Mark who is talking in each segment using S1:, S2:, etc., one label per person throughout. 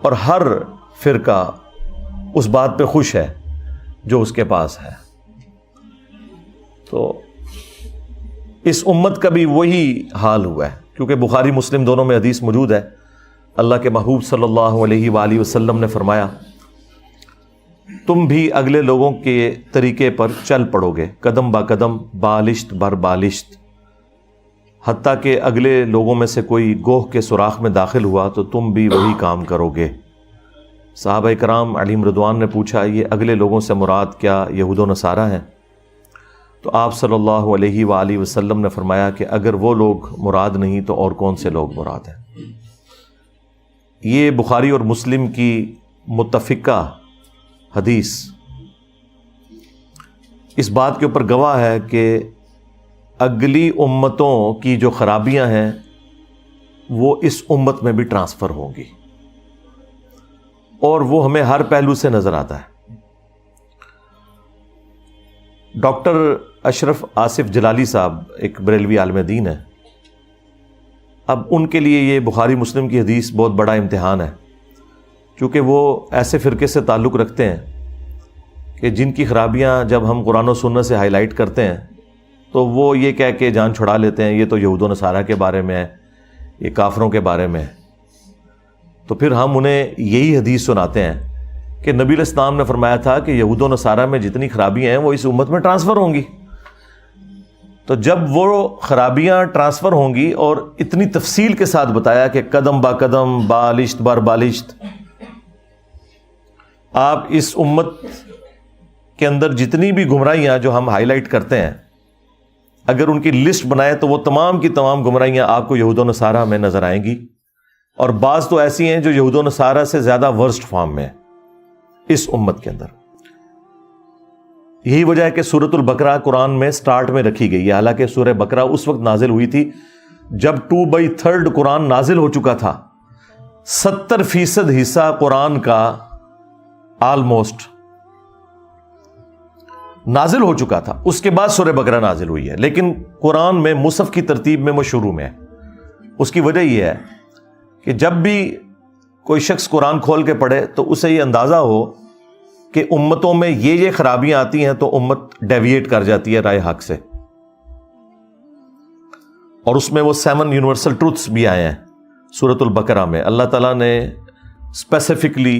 S1: اور ہر فرقہ اس بات پہ خوش ہے جو اس کے پاس ہے. تو اس امت کا بھی وہی حال ہوا ہے، کیونکہ بخاری مسلم دونوں میں حدیث موجود ہے. اللہ کے محبوب صلی اللہ علیہ وآلہ وسلم نے فرمایا تم بھی اگلے لوگوں کے طریقے پر چل پڑو گے، قدم با قدم، بالشت بر بالشت، حتیٰ کہ اگلے لوگوں میں سے کوئی گوہ کے سوراخ میں داخل ہوا تو تم بھی وہی کام کرو گے. صحابہ کرام علیہم رضوان نے پوچھا یہ اگلے لوگوں سے مراد کیا یہود و نصارہ ہیں؟ تو آپ صلی اللہ علیہ وآلہ وسلم نے فرمایا کہ اگر وہ لوگ مراد نہیں تو اور کون سے لوگ مراد ہیں. یہ بخاری اور مسلم کی متفقہ حدیث اس بات کے اوپر گواہ ہے کہ اگلی امتوں کی جو خرابیاں ہیں وہ اس امت میں بھی ٹرانسفر ہوں گی، اور وہ ہمیں ہر پہلو سے نظر آتا ہے. ڈاکٹر اشرف آصف جلالی صاحب ایک بریلوی عالم دین ہے. اب ان کے لیے یہ بخاری مسلم کی حدیث بہت بڑا امتحان ہے، کیونکہ وہ ایسے فرقے سے تعلق رکھتے ہیں کہ جن کی خرابیاں جب ہم قرآن و سنت سے ہائی لائٹ کرتے ہیں تو وہ یہ کہہ کے جان چھڑا لیتے ہیں یہ تو یہود و نصارہ کے بارے میں ہے، یہ کافروں کے بارے میں ہے. تو پھر ہم انہیں یہی حدیث سناتے ہیں کہ نبی علیہ السلام نے فرمایا تھا کہ یہود و نصارہ میں جتنی خرابیاں ہیں وہ اس امت میں ٹرانسفر ہوں گی. تو جب وہ خرابیاں ٹرانسفر ہوں گی اور اتنی تفصیل کے ساتھ بتایا کہ قدم با قدم، بالشت بر بالشت، آپ اس امت کے اندر جتنی بھی گمراہیاں جو ہم ہائی لائٹ کرتے ہیں اگر ان کی لسٹ بنائے تو وہ تمام کی تمام گمراہیاں آپ کو یہود و نصارہ میں نظر آئیں گی، اور بعض تو ایسی ہیں جو یہود و نصارہ سے زیادہ ورسٹ فارم میں اس امت کے اندر. یہی وجہ ہے کہ سورۃ البقرہ قرآن میں سٹارٹ میں رکھی گئی ہے، حالانکہ سورہ بقرہ اس وقت نازل ہوئی تھی جب 2/3 قرآن نازل ہو چکا تھا. 70% حصہ قرآن کا آلموسٹ نازل ہو چکا تھا، اس کے بعد سورہ بقرہ نازل ہوئی ہے. لیکن قرآن میں مصحف کی ترتیب میں وہ شروع میں ہے. اس کی وجہ یہ ہے کہ جب بھی کوئی شخص قرآن کھول کے پڑھے تو اسے یہ اندازہ ہو کہ امتوں میں یہ خرابیاں آتی ہیں تو امت ڈیویٹ کر جاتی ہے رائے حق سے. اور اس میں وہ 7 یونیورسل ٹروتھس بھی آئے ہیں سورۃ البقرہ میں. اللہ تعالیٰ نے اسپیسیفکلی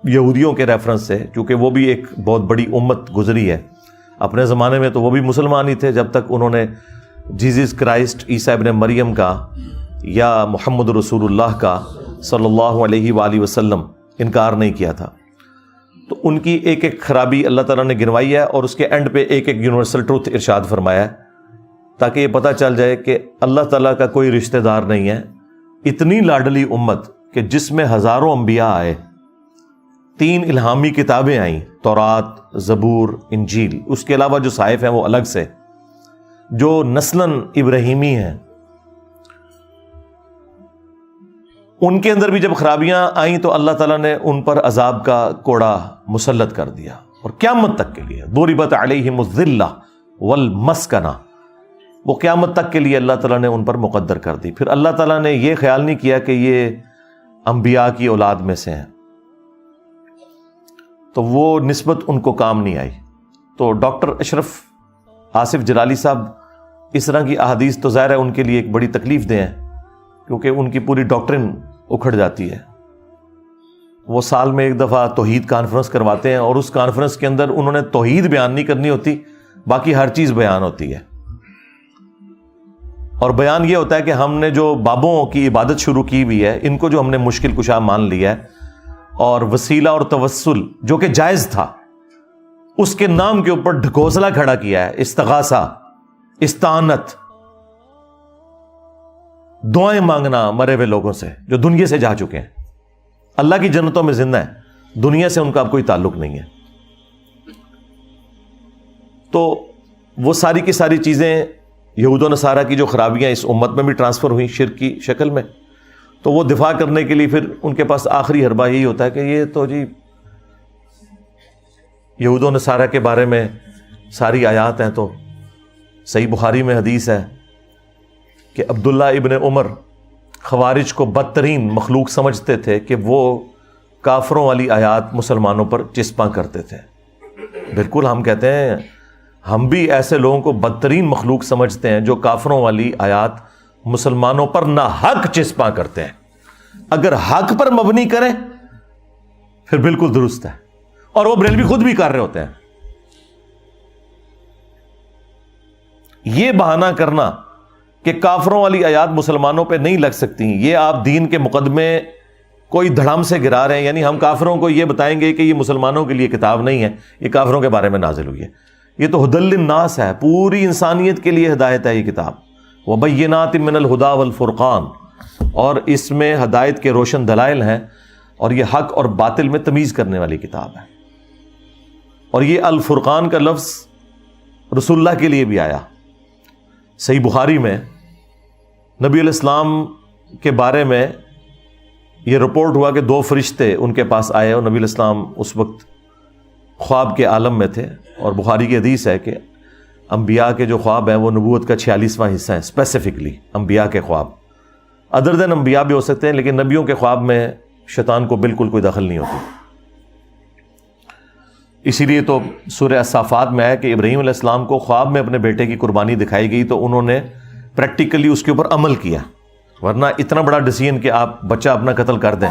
S1: یہودیوں کے ریفرنس سے، چونکہ وہ بھی ایک بہت بڑی امت گزری ہے اپنے زمانے میں، تو وہ بھی مسلمان ہی تھے جب تک انہوں نے جیزس کرائسٹ عیسیٰ ابن مریم کا یا محمد رسول اللہ کا صلی اللہ علیہ وآلہ وسلم انکار نہیں کیا تھا. تو ان کی ایک ایک خرابی اللہ تعالیٰ نے گنوائی ہے اور اس کے اینڈ پہ ایک ایک یونیورسل ٹروتھ ارشاد فرمایا ہے تاکہ یہ پتہ چل جائے کہ اللہ تعالیٰ کا کوئی رشتہ دار نہیں ہے. اتنی لاڈلی امت کہ جس میں ہزاروں انبیاء آئے، 3 الہامی کتابیں آئیں، تورات، زبور، انجیل، اس کے علاوہ جو صحائف ہیں وہ الگ سے، جو نسلاً ابراہیمی ہیں. ان کے اندر بھی جب خرابیاں آئیں تو اللہ تعالیٰ نے ان پر عذاب کا کوڑا مسلط کر دیا، اور قیامت تک کے لیے ضربت علیہم الذلہ والمسکنہ، وہ قیامت تک کے لیے اللہ تعالیٰ نے ان پر مقدر کر دی. پھر اللہ تعالیٰ نے یہ خیال نہیں کیا کہ یہ انبیاء کی اولاد میں سے ہیں، تو وہ نسبت ان کو کام نہیں آئی. تو ڈاکٹر اشرف آصف جلالی صاحب اس طرح کی احادیث تو ظاہر ہے ان کے لیے ایک بڑی تکلیف دہ ہیں، کیونکہ ان کی پوری ڈاکٹرن اکھڑ جاتی ہے. وہ سال میں ایک دفعہ توحید کانفرنس کرواتے ہیں اور اس کانفرنس کے اندر انہوں نے توحید بیان نہیں کرنی ہوتی، باقی ہر چیز بیان ہوتی ہے. اور بیان یہ ہوتا ہے کہ ہم نے جو بابوں کی عبادت شروع کی ہوئی ہے ان کو جو ہم نے مشکل کشا مان لیا ہے، اور وسیلہ اور توسل جو کہ جائز تھا اس کے نام کے اوپر ڈھکوسلا کھڑا کیا ہے، استغاثہ، استعانت، دعائیں مانگنا مرے ہوئے لوگوں سے جو دنیا سے جا چکے ہیں. اللہ کی جنتوں میں زندہ ہیں، دنیا سے ان کا اب کوئی تعلق نہیں ہے. تو وہ ساری کی ساری چیزیں یہود و نصارہ کی جو خرابیاں اس امت میں بھی ٹرانسفر ہوئیں شرک کی شکل میں، تو وہ دفاع کرنے کے لیے پھر ان کے پاس آخری حربہ یہی ہوتا ہے کہ یہ تو جی یہود و نصارہ کے بارے میں ساری آیات ہیں. تو صحیح بخاری میں حدیث ہے کہ عبداللہ ابن عمر خوارج کو بدترین مخلوق سمجھتے تھے کہ وہ کافروں والی آیات مسلمانوں پر چسپاں کرتے تھے. بالکل ہم کہتے ہیں ہم بھی ایسے لوگوں کو بدترین مخلوق سمجھتے ہیں جو کافروں والی آیات مسلمانوں پر نہ حق چسپاں کرتے ہیں. اگر حق پر مبنی کریں پھر بالکل درست ہے, اور وہ بریلوی خود بھی کر رہے ہوتے ہیں. یہ بہانہ کرنا کہ کافروں والی آیات مسلمانوں پہ نہیں لگ سکتی, یہ آپ دین کے مقدمے کوئی دھڑام سے گرا رہے ہیں. یعنی ہم کافروں کو یہ بتائیں گے کہ یہ مسلمانوں کے لیے کتاب نہیں ہے, یہ کافروں کے بارے میں نازل ہوئی ہے. یہ تو ہدی للناس ہے, پوری انسانیت کے لیے ہدایت ہے یہ کتاب. وبینات من الہدی والفرقان, اور اس میں ہدایت کے روشن دلائل ہیں, اور یہ حق اور باطل میں تمیز کرنے والی کتاب ہے. اور یہ الفرقان کا لفظ رسول اللہ کے لیے بھی آیا. صحیح بخاری میں نبی علیہ السلام کے بارے میں یہ رپورٹ ہوا کہ 2 فرشتے ان کے پاس آئے, اور نبی علیہ السلام اس وقت خواب کے عالم میں تھے. اور بخاری کی حدیث ہے کہ انبیاء کے جو خواب ہیں وہ نبوت کا 46واں حصہ ہیں. اسپیسیفکلی انبیاء کے خواب, ادر دین انبیاء بھی ہو سکتے ہیں, لیکن نبیوں کے خواب میں شیطان کو بالکل کوئی دخل نہیں ہوتی. اسی لیے تو سورہ الصافات میں ہے کہ ابراہیم علیہ السلام کو خواب میں اپنے بیٹے کی قربانی دکھائی گئی تو انہوں نے پریکٹیکلی اس کے اوپر عمل کیا. ورنہ اتنا بڑا ڈیسیژن کہ آپ بچہ اپنا قتل کر دیں,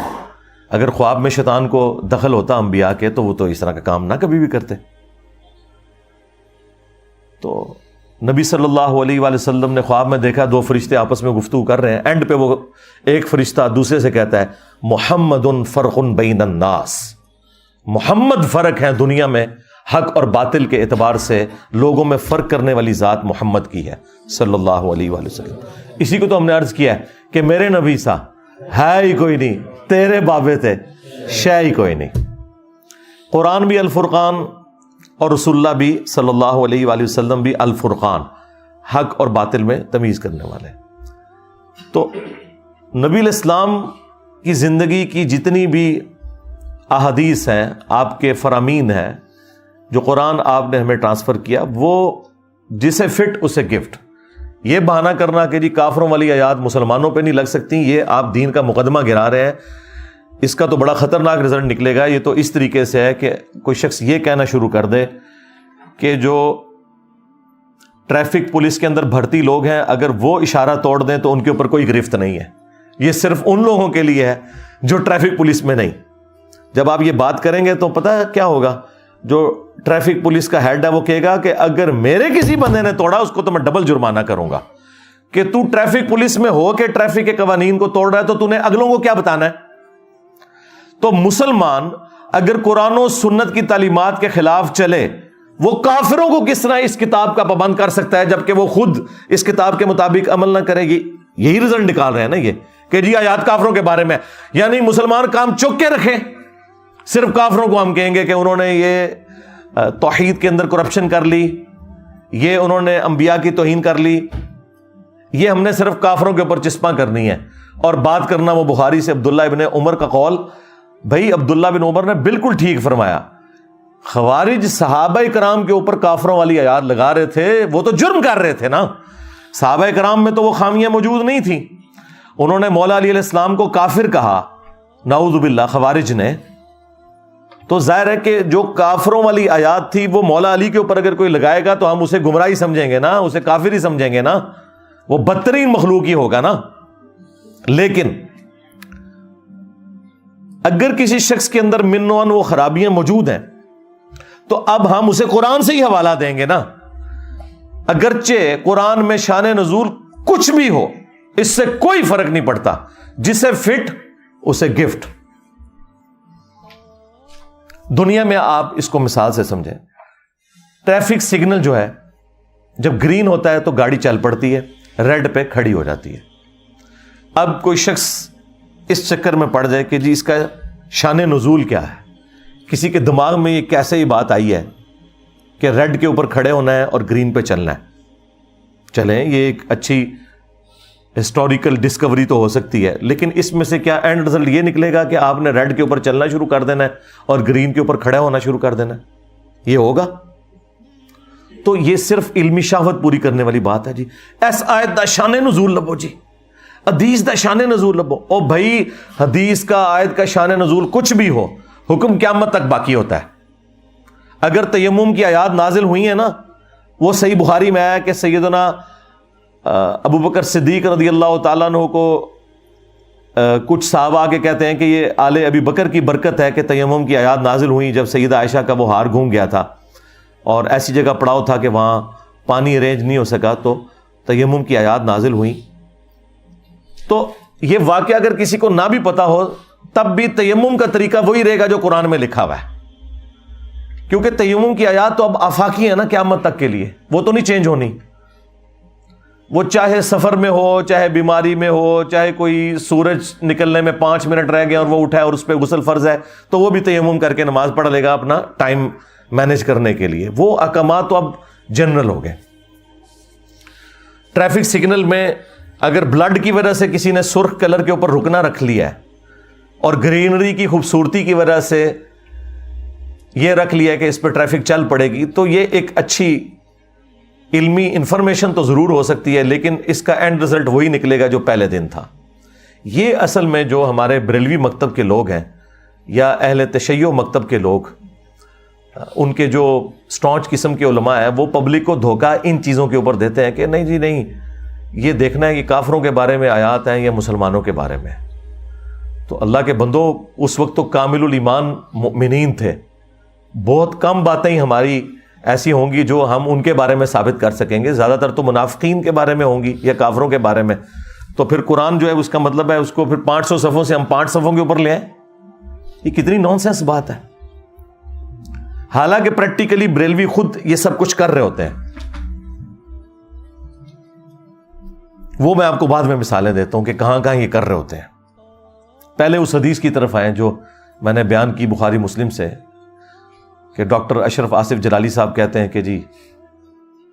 S1: اگر خواب میں شیطان کو دخل ہوتا انبیاء کے تو وہ تو اس طرح کا کام نہ کبھی بھی کرتے. تو نبی صلی اللہ علیہ وآلہ وسلم نے خواب میں دیکھا 2 فرشتے آپس میں گفتگو کر رہے ہیں. اینڈ پہ وہ ایک فرشتہ دوسرے سے کہتا ہے محمد فرق بین الناس, محمد فرق ہے دنیا میں حق اور باطل کے اعتبار سے, لوگوں میں فرق کرنے والی ذات محمد کی ہے صلی اللہ علیہ وآلہ وسلم. اسی کو تو ہم نے عرض کیا ہے کہ میرے نبی سا ہے ہی کوئی نہیں, تیرے بابے تھے شے ہی کوئی نہیں. قرآن بھی الفرقان اور رسول اللہ بھی صلی اللہ علیہ وآلہ وسلم بھی الفرقان, حق اور باطل میں تمیز کرنے والے. تو نبی علیہ السلام کی زندگی کی جتنی بھی احادیث ہیں, آپ کے فرامین ہیں, جو قرآن آپ نے ہمیں ٹرانسفر کیا, وہ جسے فٹ اسے گفٹ. یہ بہانہ کرنا کہ جی کافروں والی آیات مسلمانوں پہ نہیں لگ سکتی, یہ آپ دین کا مقدمہ گرا رہے ہیں, اس کا تو بڑا خطرناک رزلٹ نکلے گا. یہ تو اس طریقے سے ہے کہ کوئی شخص یہ کہنا شروع کر دے کہ جو ٹریفک پولیس کے اندر بھرتی لوگ ہیں اگر وہ اشارہ توڑ دیں تو ان کے اوپر کوئی گرفت نہیں ہے, یہ صرف ان لوگوں کے لیے ہے جو ٹریفک پولیس میں نہیں. جب آپ یہ بات کریں گے تو پتہ کیا ہوگا, جو ٹریفک پولیس کا ہیڈ ہے وہ کہے گا کہ اگر میرے کسی بندے نے توڑا اس کو تو میں ڈبل جرمانہ کروں گا. کہ تو ٹریفک پولیس میں ہو کے ٹریفک کے قوانین کو توڑ رہا ہے تو تو نے اگلوں کو کیا بتانا ہے. تو مسلمان اگر قرآن و سنت کی تعلیمات کے خلاف چلے, وہ کافروں کو کس طرح اس کتاب کا پابند کر سکتا ہے جبکہ وہ خود اس کتاب کے مطابق عمل نہ کرے گی. یہی رزلٹ نکال رہے ہیں نا یہ کہ جی آیات کافروں کے بارے میں, یعنی مسلمان کام چک کے رکھیں. صرف کافروں کو ہم کہیں گے کہ انہوں نے یہ توحید کے اندر کرپشن کر لی, یہ انہوں نے انبیاء کی توہین کر لی, یہ ہم نے صرف کافروں کے اوپر چسپاں کرنی ہے. اور بات کرنا وہ بخاری سے عبداللہ ابن عمر کا قول, بھائی عبداللہ بن عمر نے بالکل ٹھیک فرمایا. خوارج صحابہ کرام کے اوپر کافروں والی آیات لگا رہے تھے, وہ تو جرم کر رہے تھے نا. صحابہ کرام میں تو وہ خامیاں موجود نہیں تھیں. انہوں نے مولا علی علیہ السلام کو کافر کہا, نعوذ باللہ, خوارج نے. تو ظاہر ہے کہ جو کافروں والی آیات تھی وہ مولا علی کے اوپر اگر کوئی لگائے گا تو ہم اسے گمراہی سمجھیں گے نا, اسے کافر ہی سمجھیں گے نا, وہ بدترین مخلوق ہی ہوگا نا. لیکن اگر کسی شخص کے اندر منوان وہ خرابیاں موجود ہیں تو اب ہم اسے قرآن سے ہی حوالہ دیں گے نا. اگرچہ قرآن میں شان نزول کچھ بھی ہو, اس سے کوئی فرق نہیں پڑتا, جسے فٹ اسے گفٹ. دنیا میں آپ اس کو مثال سے سمجھیں, ٹریفک سگنل جو ہے جب گرین ہوتا ہے تو گاڑی چل پڑتی ہے, ریڈ پہ کھڑی ہو جاتی ہے. اب کوئی شخص اس چکر میں پڑ جائے کہ جی اس کا شان نزول کیا ہے, کسی کے دماغ میں یہ کیسے ہی بات آئی ہے کہ ریڈ کے اوپر کھڑے ہونا ہے اور گرین پہ چلنا ہے. چلیں یہ ایک اچھی ہسٹوریکل ڈسکوری تو ہو سکتی ہے, لیکن اس میں سے کیا اینڈ رزلٹ یہ نکلے گا کہ آپ نے ریڈ کے اوپر چلنا شروع کر دینا ہے اور گرین کے اوپر کھڑے ہونا شروع کر دینا ہے؟ یہ ہوگا؟ تو یہ صرف علمی شہوت پوری کرنے والی بات ہے جی. ایس آیت دا شان نزول لبو جی, حدیث دا شان نزول لبو. او بھائی حدیث کا آیت کا شان نزول کچھ بھی ہو, حکم قیامت تک باقی ہوتا ہے. اگر تیمم کی آیات نازل ہوئی ہیں نا, وہ صحیح بخاری میں آیا کہ سیدنا ابو بکر صدیق رضی اللہ تعالیٰ عنہ کو کچھ صحابہ آ کے کہتے ہیں کہ یہ آل ابی بکر کی برکت ہے کہ تیمم کی آیات نازل ہوئی جب سیدہ عائشہ کا وہ ہار گھوم گیا تھا اور ایسی جگہ پڑاؤ تھا کہ وہاں پانی ارینج نہیں ہو سکا, تو تیمم کی آیات نازل ہوئی. تو یہ واقعہ اگر کسی کو نہ بھی پتا ہو تب بھی تیمم کا طریقہ وہی رہے گا جو قرآن میں لکھا ہوا ہے, کیونکہ تیمم کی آیات تو اب آفاقی ہے نا قیامت تک کے لیے, وہ تو نہیں چینج ہونی. وہ چاہے سفر میں ہو, چاہے بیماری میں ہو, چاہے کوئی سورج نکلنے میں 5 منٹ رہ گئے اور وہ اٹھا ہے اور اس پہ غسل فرض ہے, تو وہ بھی تیمم کر کے نماز پڑھ لے گا اپنا ٹائم مینیج کرنے کے لیے. وہ احکامات تو اب جنرل ہو گئے. ٹریفک سگنل میں اگر بلڈ کی وجہ سے کسی نے سرخ کلر کے اوپر رکنا رکھ لیا ہے اور گرینری کی خوبصورتی کی وجہ سے یہ رکھ لیا ہے کہ اس پہ ٹریفک چل پڑے گی, تو یہ ایک اچھی علمی انفارمیشن تو ضرور ہو سکتی ہے, لیکن اس کا اینڈ رزلٹ وہی نکلے گا جو پہلے دن تھا. یہ اصل میں جو ہمارے بریلوی مکتب کے لوگ ہیں یا اہل تشیع مکتب کے لوگ, ان کے جو سٹانچ قسم کے علماء ہیں, وہ پبلک کو دھوکہ ان چیزوں کے اوپر دیتے ہیں کہ نہیں جی نہیں, یہ دیکھنا ہے کہ کافروں کے بارے میں آیات ہیں یا مسلمانوں کے بارے میں. تو اللہ کے بندوں, اس وقت تو کامل الایمان مؤمنین تھے. بہت کم باتیں ہی ہماری ایسی ہوں گی جو ہم ان کے بارے میں ثابت کر سکیں گے, زیادہ تر تو منافقین کے بارے میں ہوں گی یا کافروں کے بارے میں. تو پھر قرآن جو ہے اس کا مطلب ہے اس کو پھر 500 صفوں سے ہم 5 صفوں کے اوپر لے آئیں, یہ کتنی نان سینس بات ہے. حالانکہ پریکٹیکلی بریلوی خود یہ سب کچھ کر رہے ہوتے ہیں. وہ میں آپ کو بعد میں مثالیں دیتا ہوں کہ کہاں کہاں یہ کر رہے ہوتے ہیں. پہلے اس حدیث کی طرف آئیں جو میں نے بیان کی بخاری مسلم سے, کہ ڈاکٹر اشرف آصف جلالی صاحب کہتے ہیں کہ جی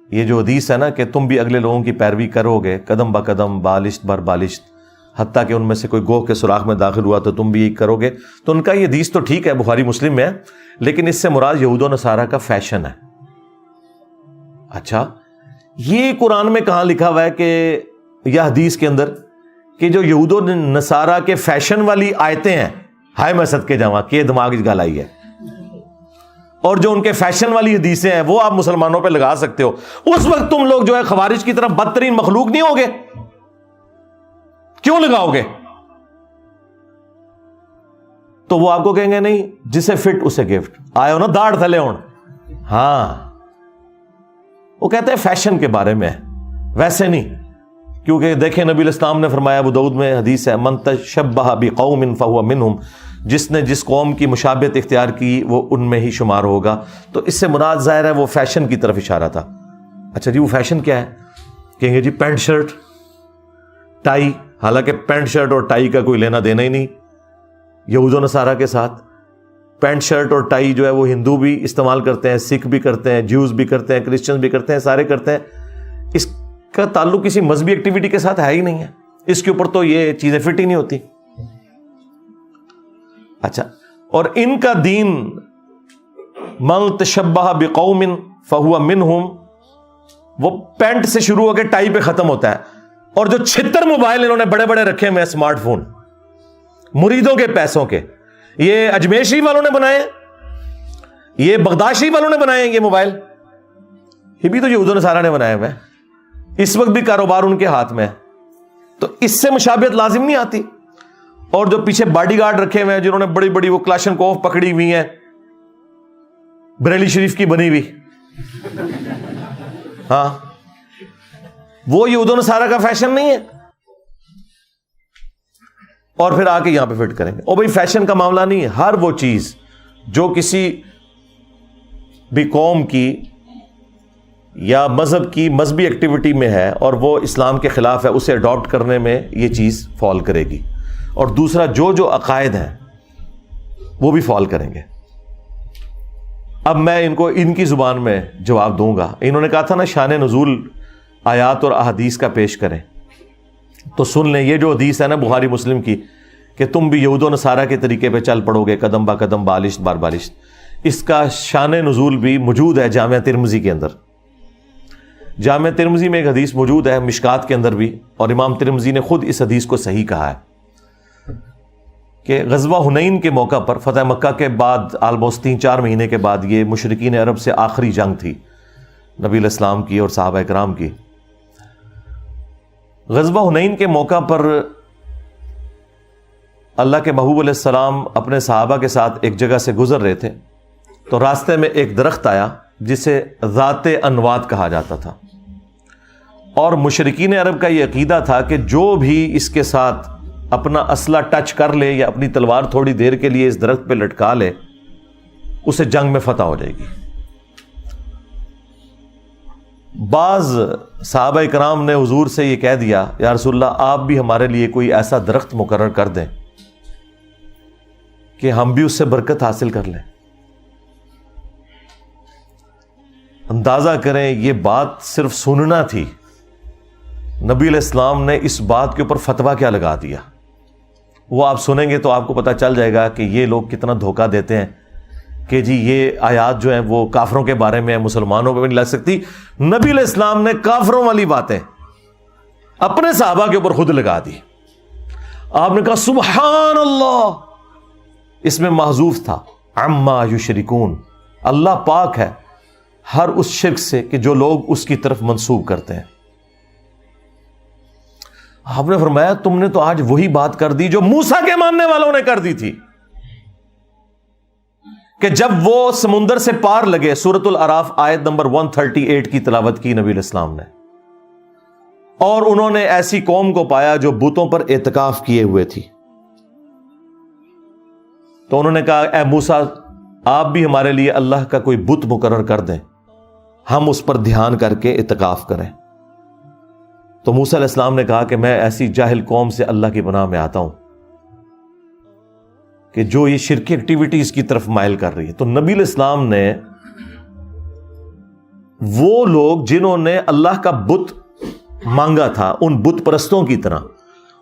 S1: یہ جو حدیث ہے نا کہ تم بھی اگلے لوگوں کی پیروی کرو گے قدم با قدم, بالشت بر بالشت, حتیٰ کہ ان میں سے کوئی گوہ کے سوراخ میں داخل ہوا تو تم بھی یہی کرو گے. تو ان کا یہ حدیث تو ٹھیک ہے, بخاری مسلم میں ہے, لیکن اس سے مراد یہود و نصارہ کا فیشن ہے. اچھا, یہ قرآن میں کہاں لکھا ہوا ہے کہ یا حدیث کے اندر کہ جو یہود و نصارہ کے فیشن والی آیتیں ہیں, ہائے میں صدقے جاواں کہ دماغ اس گل آئی ہے, اور جو ان کے فیشن والی حدیثیں ہیں وہ آپ مسلمانوں پہ لگا سکتے ہو, اس وقت تم لوگ جو ہے خوارج کی طرف بدترین مخلوق نہیں ہوگے؟ کیوں لگاؤ گے؟ تو وہ آپ کو کہیں گے نہیں جسے فٹ اسے گفٹ, آئے ہو نا داڑھ تھلے ہون. ہاں, وہ کہتے ہیں فیشن کے بارے میں, ویسے نہیں. کیونکہ دیکھیں نبی الاسلام نے فرمایا, ابو داؤد میں حدیث ہے, من تشبہ بقوم فہو منہم, جس نے جس قوم کی مشابہت اختیار کی وہ ان میں ہی شمار ہوگا. تو اس سے مراد ظاہر ہے وہ فیشن کی طرف اشارہ تھا. اچھا جی, وہ فیشن کیا ہے؟ کہیں گے جی پینٹ شرٹ ٹائی. حالانکہ پینٹ شرٹ اور ٹائی کا کوئی لینا دینا ہی نہیں یہود و نصارہ کے ساتھ. پینٹ شرٹ اور ٹائی جو ہے وہ ہندو بھی استعمال کرتے ہیں, سکھ بھی کرتے ہیں, جیوز بھی کرتے ہیں, کرسچن بھی کرتے ہیں, سارے کرتے ہیں. اس کا تعلق کسی مذہبی ایکٹیویٹی کے ساتھ ہے ہی نہیں ہے. اس کے اوپر تو یہ چیزیں فٹ ہی نہیں ہوتی. اچھا, اور ان کا دین من تشبہ بقوم فہو منہم, وہ پینٹ سے شروع ہو کے ٹائی پہ ختم ہوتا ہے. اور جو 76 موبائل انہوں نے بڑے بڑے رکھے ہوئے ہیں اسمارٹ فون, مریدوں کے پیسوں کے, یہ اجمیشی والوں نے بنائے, یہ بغداشی والوں نے بنائے ہیں یہ موبائل, یہ بھی تو یہود و نصارہ نے بنائے ہوئے ہیں. اس وقت بھی کاروبار ان کے ہاتھ میں ہے. تو اس سے مشابہت لازم نہیں آتی. اور جو پیچھے باڈی گارڈ رکھے ہوئے ہیں جنہوں نے بڑی بڑی وہ کلاشنکوف پکڑی ہوئی ہیں, بریلی شریف کی بنی ہوئی, ہاں, وہ یہود و نصارہ کا فیشن نہیں ہے. اور پھر آ کے یہاں پہ فٹ کریں گے. اور بھائی فیشن کا معاملہ نہیں ہے, ہر وہ چیز جو کسی بھی قوم کی یا مذہب کی مذہبی ایکٹیویٹی میں ہے اور وہ اسلام کے خلاف ہے, اسے اڈاپٹ کرنے میں یہ چیز فال کرے گی. اور دوسرا جو عقائد ہیں وہ بھی فال کریں گے. اب میں ان کو ان کی زبان میں جواب دوں گا. انہوں نے کہا تھا نا شان نزول آیات اور احادیث کا پیش کریں, تو سن لیں یہ جو حدیث ہے نا بخاری مسلم کی کہ تم بھی یہود و نصارہ کے طریقے پہ چل پڑو گے قدم با قدم بالشت بار بالشت, اس کا شان نزول بھی موجود ہے جامعہ ترمذی کے اندر. جامع ترمذی میں ایک حدیث موجود ہے، مشکات کے اندر بھی، اور امام ترمذی نے خود اس حدیث کو صحیح کہا ہے کہ غزوہ حنین کے موقع پر، فتح مکہ کے بعد آلموسٹ 3-4 مہینے کے بعد، یہ مشرکین عرب سے آخری جنگ تھی نبی علیہ السلام کی اور صحابہ کرام کی۔ غزوہ حنین کے موقع پر اللہ کے محبوب علیہ السلام اپنے صحابہ کے ساتھ ایک جگہ سے گزر رہے تھے، تو راستے میں ایک درخت آیا جسے ذات انوات کہا جاتا تھا، اور مشرکین عرب کا یہ عقیدہ تھا کہ جو بھی اس کے ساتھ اپنا اسلحہ ٹچ کر لے یا اپنی تلوار تھوڑی دیر کے لیے اس درخت پہ لٹکا لے، اسے جنگ میں فتح ہو جائے گی۔ بعض صحابہ کرام نے حضور سے یہ کہہ دیا، یا رسول اللہ آپ بھی ہمارے لیے کوئی ایسا درخت مقرر کر دیں کہ ہم بھی اس سے برکت حاصل کر لیں۔ اندازہ کریں یہ بات صرف سننا تھی، نبی علیہ السلام نے اس بات کے اوپر فتویٰ کیا لگا دیا، وہ آپ سنیں گے تو آپ کو پتہ چل جائے گا کہ یہ لوگ کتنا دھوکہ دیتے ہیں کہ جی یہ آیات جو ہیں وہ کافروں کے بارے میں، مسلمانوں پہ بھی نہیں لگ سکتی۔ نبی علیہ السلام نے کافروں والی باتیں اپنے صحابہ کے اوپر خود لگا دی۔ آپ نے کہا سبحان اللہ، اس میں محذوف تھا عما یشرکون، اللہ پاک ہے ہر اس شرک سے کہ جو لوگ اس کی طرف منسوب کرتے ہیں۔ آپ نے فرمایا تم نے تو آج وہی بات کر دی جو موسیٰ کے ماننے والوں نے کر دی تھی، کہ جب وہ سمندر سے پار لگے، سورۃ الاعراف آیت نمبر 138 کی تلاوت کی نبی علیہ السلام نے، اور انہوں نے ایسی قوم کو پایا جو بتوں پر اعتکاف کیے ہوئے تھی، تو انہوں نے کہا اے موسیٰ آپ بھی ہمارے لیے اللہ کا کوئی بت مقرر کر دیں، ہم اس پر دھیان کر کے اعتکاف کریں۔ تو موسیٰ علیہ السلام نے کہا کہ میں ایسی جاہل قوم سے اللہ کی پناہ میں آتا ہوں کہ جو یہ شرکی ایکٹیویٹیز کی طرف مائل کر رہی ہے۔ تو نبی علیہ السلام نے وہ لوگ جنہوں نے اللہ کا بت مانگا تھا، ان بت پرستوں کی طرح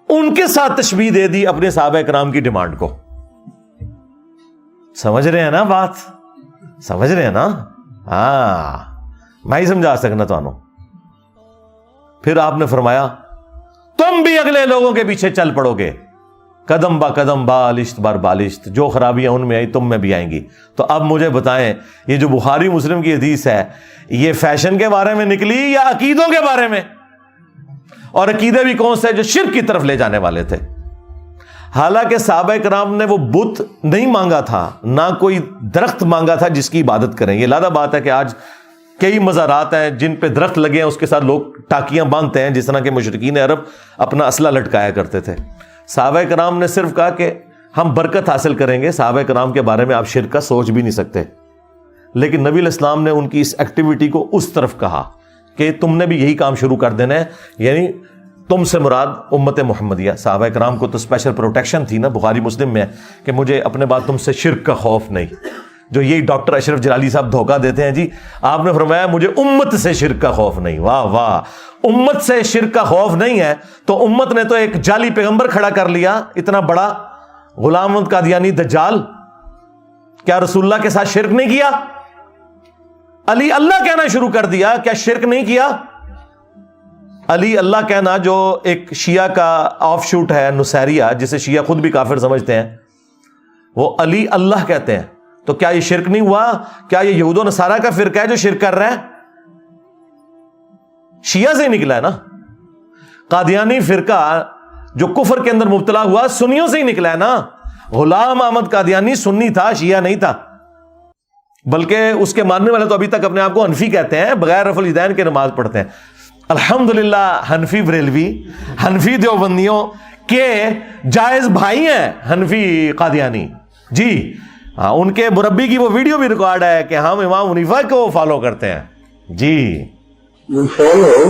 S1: ان کے ساتھ تشبیہ دے دی اپنے صحابہ کرام کی ڈیمانڈ کو۔ سمجھ رہے ہیں نا بات؟ سمجھ رہے ہیں نا؟ ہاں میں ہی سمجھا سکنا تو۔ پھر آپ نے فرمایا تم بھی اگلے لوگوں کے پیچھے چل پڑو گے، قدم با قدم بالشت بر بالشت، جو خرابیاں ان میں آئی تم میں بھی آئیں گی۔ تو اب مجھے بتائیں یہ جو بخاری مسلم کی حدیث ہے، یہ فیشن کے بارے میں نکلی یا عقیدوں کے بارے میں؟ اور عقیدے بھی کون سے؟ جو شرک کی طرف لے جانے والے تھے۔ حالانکہ صحابہ کرام نے وہ بت نہیں مانگا تھا، نہ کوئی درخت مانگا تھا جس کی عبادت کریں۔ یہ علیحدہ بات ہے کہ آج کئی مزارات ہیں جن پہ درخت لگے ہیں، اس کے ساتھ لوگ ٹاکیاں باندھتے ہیں، جس طرح کے مشرکین عرب اپنا اسلحہ لٹکایا کرتے تھے۔ صحابہ کرام نے صرف کہا کہ ہم برکت حاصل کریں گے۔ صحابہ کرام کے بارے میں آپ شرک کا سوچ بھی نہیں سکتے، لیکن نبی علیہ السلام نے ان کی اس ایکٹیویٹی کو اس طرف کہا کہ تم نے بھی یہی کام شروع کر دینا ہے، یعنی تم سے مراد امت محمدیہ۔ صحابہ کرام کو تو اسپیشل پروٹیکشن تھی نا، بخاری مسلم میں ہے کہ مجھے اپنے بعد تم سے شرک کا خوف نہیں، جو یہی ڈاکٹر اشرف جلالی صاحب دھوکہ دیتے ہیں جی، آپ نے فرمایا مجھے امت سے شرک کا خوف نہیں۔ واہ واہ، امت سے شرک کا خوف نہیں ہے تو امت نے تو ایک جعلی پیغمبر کھڑا کر لیا، اتنا بڑا غلام احمد قادیانی دجال۔ کیا رسول اللہ کے ساتھ شرک نہیں کیا؟ علی اللہ کہنا شروع کر دیا، کیا شرک نہیں کیا؟ علی اللہ کہنا جو ایک شیعہ کا آف شوٹ ہے، نصیریہ، جسے شیعہ خود بھی کافر سمجھتے ہیں، وہ علی اللہ کہتے ہیں، تو کیا یہ شرک نہیں ہوا؟ کیا یہ یہود و نصارہ کا فرقہ ہے جو شرک کر رہا ہے؟ شیعہ سے ہی نکلا ہے نا۔ قادیانی فرقہ جو کفر کے اندر مبتلا ہوا، سنیوں سے ہی نکلا ہے نا۔ غلام احمد قادیانی سنی تھا، شیعہ نہیں تھا، بلکہ اس کے ماننے والے تو ابھی تک اپنے آپ کو حنفی کہتے ہیں، بغیر رفع الیدین کے نماز پڑھتے ہیں۔ الحمدللہ حنفی بریلوی، حنفی دیوبندیوں کے جائز بھائی ہیں حنفی قادیانی جی ہاں، ان کے مربی کی وہ ویڈیو بھی ریکارڈ ہے کہ ہم امام حنیفہ کو فالو کرتے ہیں جی۔
S2: We follow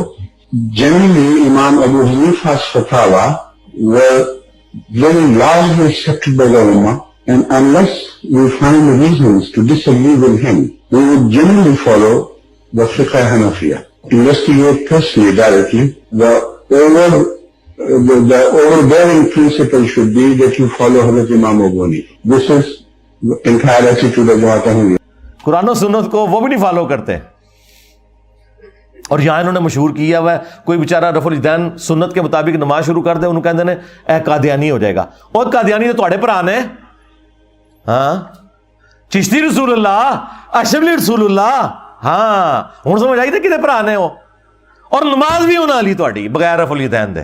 S2: generally Imam Abu Hanifa's fatwa were very largely accepted by the ulama, and unless we find reasons to disagree with him, we would generally follow the fiqh Hanafiya. Investigate personally directly. The overbearing principle should be that you follow Hazrat Imam Abu Hanifa. This is the entire attitude of Jamaat Ahmadiyya.
S1: قرآن و سنت کو وہ بھی نہیں follow کرتے، اور یہاں انہوں نے مشہور کیا ہوا ہے, کوئی بیچارہ رفع الیدین سنت کے مطابق نماز شروع کر دے, انہوں کہتے ہیں اے قادیانی ہو جائے گا. اور قادیانی تو تھوڑے بھرا نے, ہاں چشتی رسول اللہ, اشرف رسول اللہ, ہاں ہوں سمجھ آئی تھے کتنے بھرا نے ہو, اور نماز بھی ہونا لی تھوڑی بغیر رفع الیدین دے.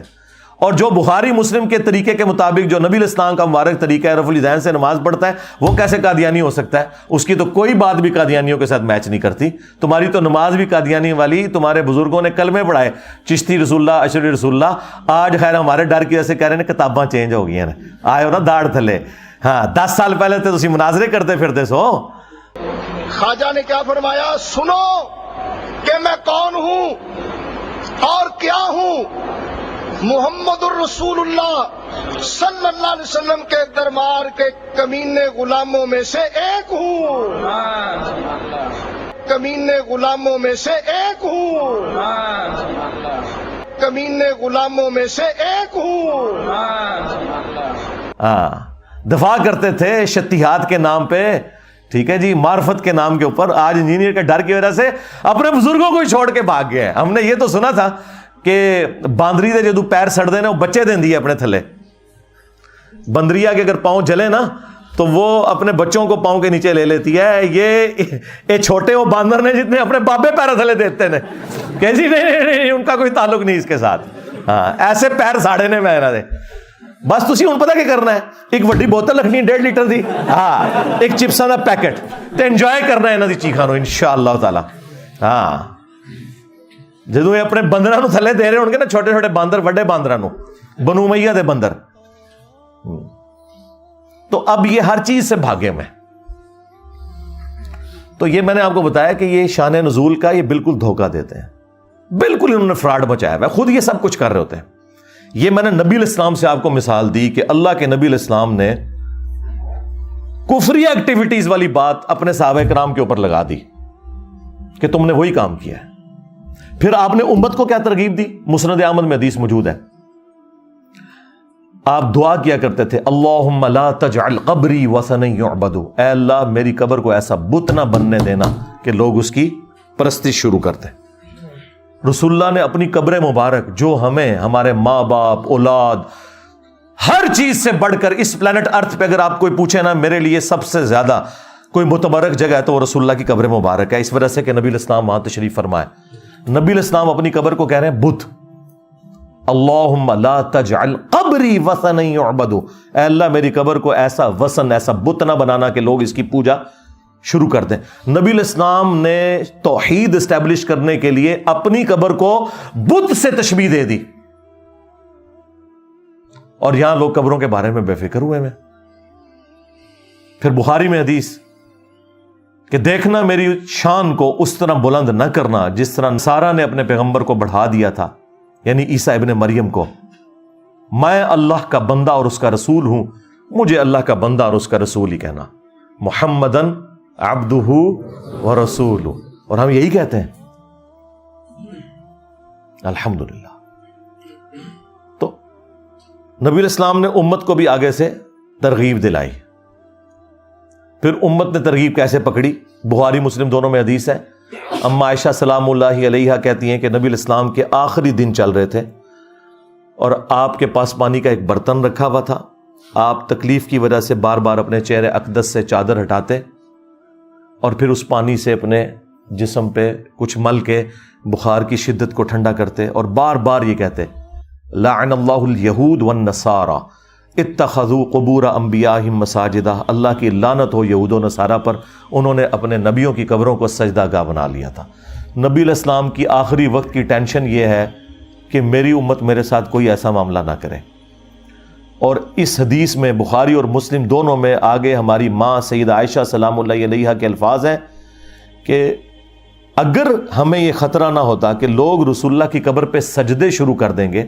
S1: اور جو بخاری مسلم کے طریقے کے مطابق جو نبی الاسلام کا مبارک طریقہ ہے رفع الیدین سے نماز پڑھتا ہے, وہ کیسے قادیانی ہو سکتا ہے؟ اس کی تو کوئی بات بھی قادیانیوں کے ساتھ میچ نہیں کرتی. تمہاری تو نماز بھی قادیانی والی, تمہارے بزرگوں نے کلمے پڑھائے چشتی رسول اللہ, اشرف رسول اللہ. آج خیر ہمارے ڈر کی وجہ سے کہہ رہے ہیں کتاباں چینج ہو گئی ہیں, آئے ہو نا داڑھ تھلے. ہاں 10 سال پہلے تو تسی مناظرے کرتے پھرتے سو.
S3: خواجہ نے کیا فرمایا؟ سنو کہ میں کون ہوں اور کیا ہوں. محمد الرسول اللہ صلی اللہ علیہ وسلم کے دربار کے کمینے غلاموں میں سے ایک ہوں, کمینے غلاموں میں سے ایک ہوں, کمینے غلاموں میں سے ایک ہوں.
S1: ہاں دفاع کرتے تھے شتیہات کے نام پہ, ٹھیک ہے جی, معرفت کے نام کے اوپر. آج انجینئر کے ڈر کی وجہ سے اپنے بزرگوں کو ہی چھوڑ کے بھاگ گئے. ہم نے یہ تو سنا تھا کہ باندری دے جدو پیر سڑ دے نا وہ بچے دیں دیے اپنے تھلے. بندریا کے اگر پاؤں جلے نا تو وہ اپنے بچوں کو پاؤں کے نیچے لے لیتی ہے. یہ چھوٹے وہ باندر نے جتنے اپنے بابے پیر تھلے دیتے ہیں کہ جی نہیں ان کا کوئی تعلق نہیں اس کے ساتھ. ہاں ایسے پیر ساڑے نے میں دے. بس تسی ہوں پتہ کیا کرنا ہے, ایک وڈی بوتل رکھنی 1.5 لیٹر دی, ہاں ایک چپساں دا پیکٹ, تے انجوائے کرنا ہے انہاں دی چیخاں نو انشاءاللہ تعالی. ہاں جدوں یہ اپنے بندراں نو تھلے دے رہے ہون گے نا, چھوٹے چھوٹے باندر وڈے باندراں نو, بنو امیہ دے بندر, تو اب یہ ہر چیز سے بھاگے میں. تو یہ میں نے آپ کو بتایا کہ یہ شان نزول کا یہ بالکل دھوکہ دیتے ہیں, بالکل انہوں نے فراڈ مچایا ہوا ہے, خود یہ سب کچھ کر رہے ہوتے ہیں. یہ میں نے نبی الاسلام سے آپ کو مثال دی کہ اللہ کے نبی الاسلام نے کفری ایکٹیویٹیز والی بات اپنے صحابہ کرام کے اوپر لگا دی کہ تم نے وہی کام کیا ہے. پھر آپ نے امت کو کیا ترغیب دی؟ مسند احمد میں حدیث موجود ہے, آپ دعا کیا کرتے تھے اللہم لا تجعل قبری وثنا یعبد, اے اللہ میری قبر کو ایسا بت نہ بننے دینا کہ لوگ اس کی پرستش شروع کرتے. رسول اللہ نے اپنی قبر مبارک جو ہمیں ہمارے ماں باپ اولاد ہر چیز سے بڑھ کر اس پلانٹ ارتھ پہ اگر آپ کوئی پوچھے نا میرے لیے سب سے زیادہ کوئی متبرک جگہ ہے تو وہ رسول اللہ کی قبر مبارک ہے, اس وجہ سے کہ نبی الاسلام وہاں تشریف فرمائے. نبی الاسلام اپنی قبر کو کہہ رہے ہیں بت, اللہم لا تجعل قبری وثنا یعبد, اے اللہ میری قبر کو ایسا وثن ایسا بت نہ بنانا کہ لوگ اس کی پوجا شروع کر دیں. نبی الاسلام نے توحید اسٹیبلش کرنے کے لیے اپنی قبر کو بت سے تشبیہ دے دی, اور یہاں لوگ قبروں کے بارے میں بے فکر ہوئے ہیں. پھر بخاری میں حدیث کہ دیکھنا میری شان کو اس طرح بلند نہ کرنا جس طرح نصارہ نے اپنے پیغمبر کو بڑھا دیا تھا, یعنی عیسیٰ ابن مریم کو. میں اللہ کا بندہ اور اس کا رسول ہوں, مجھے اللہ کا بندہ اور اس کا رسول ہی کہنا. محمدن عبدہ ورسولہ, اور ہم یہی کہتے ہیں الحمدللہ. تو نبی الاسلام نے امت کو بھی آگے سے ترغیب دلائی. پھر امت نے ترغیب کیسے پکڑی؟ بخاری مسلم دونوں میں حدیث ہے. اما عائشہ سلام اللہ علیہا کہتی ہیں کہ نبی الاسلام کے آخری دن چل رہے تھے اور آپ کے پاس پانی کا ایک برتن رکھا ہوا تھا. آپ تکلیف کی وجہ سے بار بار اپنے چہرے اقدس سے چادر ہٹاتے اور پھر اس پانی سے اپنے جسم پہ کچھ مل کے بخار کی شدت کو ٹھنڈا کرتے اور بار بار یہ کہتے لعن اللہ الیہود والنصارى اتخذوا قبور انبیاءہم مساجدہ, اللہ کی لعنت ہو یہود و نصارہ پر, انہوں نے اپنے نبیوں کی قبروں کو سجدہ گاہ بنا لیا تھا. نبی الاسلام کی آخری وقت کی ٹینشن یہ ہے کہ میری امت میرے ساتھ کوئی ایسا معاملہ نہ کرے. اور اس حدیث میں بخاری اور مسلم دونوں میں آگے ہماری ماں سیدہ عائشہ سلام اللہ علیہا کے الفاظ ہیں کہ اگر ہمیں یہ خطرہ نہ ہوتا کہ لوگ رسول اللہ کی قبر پہ سجدے شروع کر دیں گے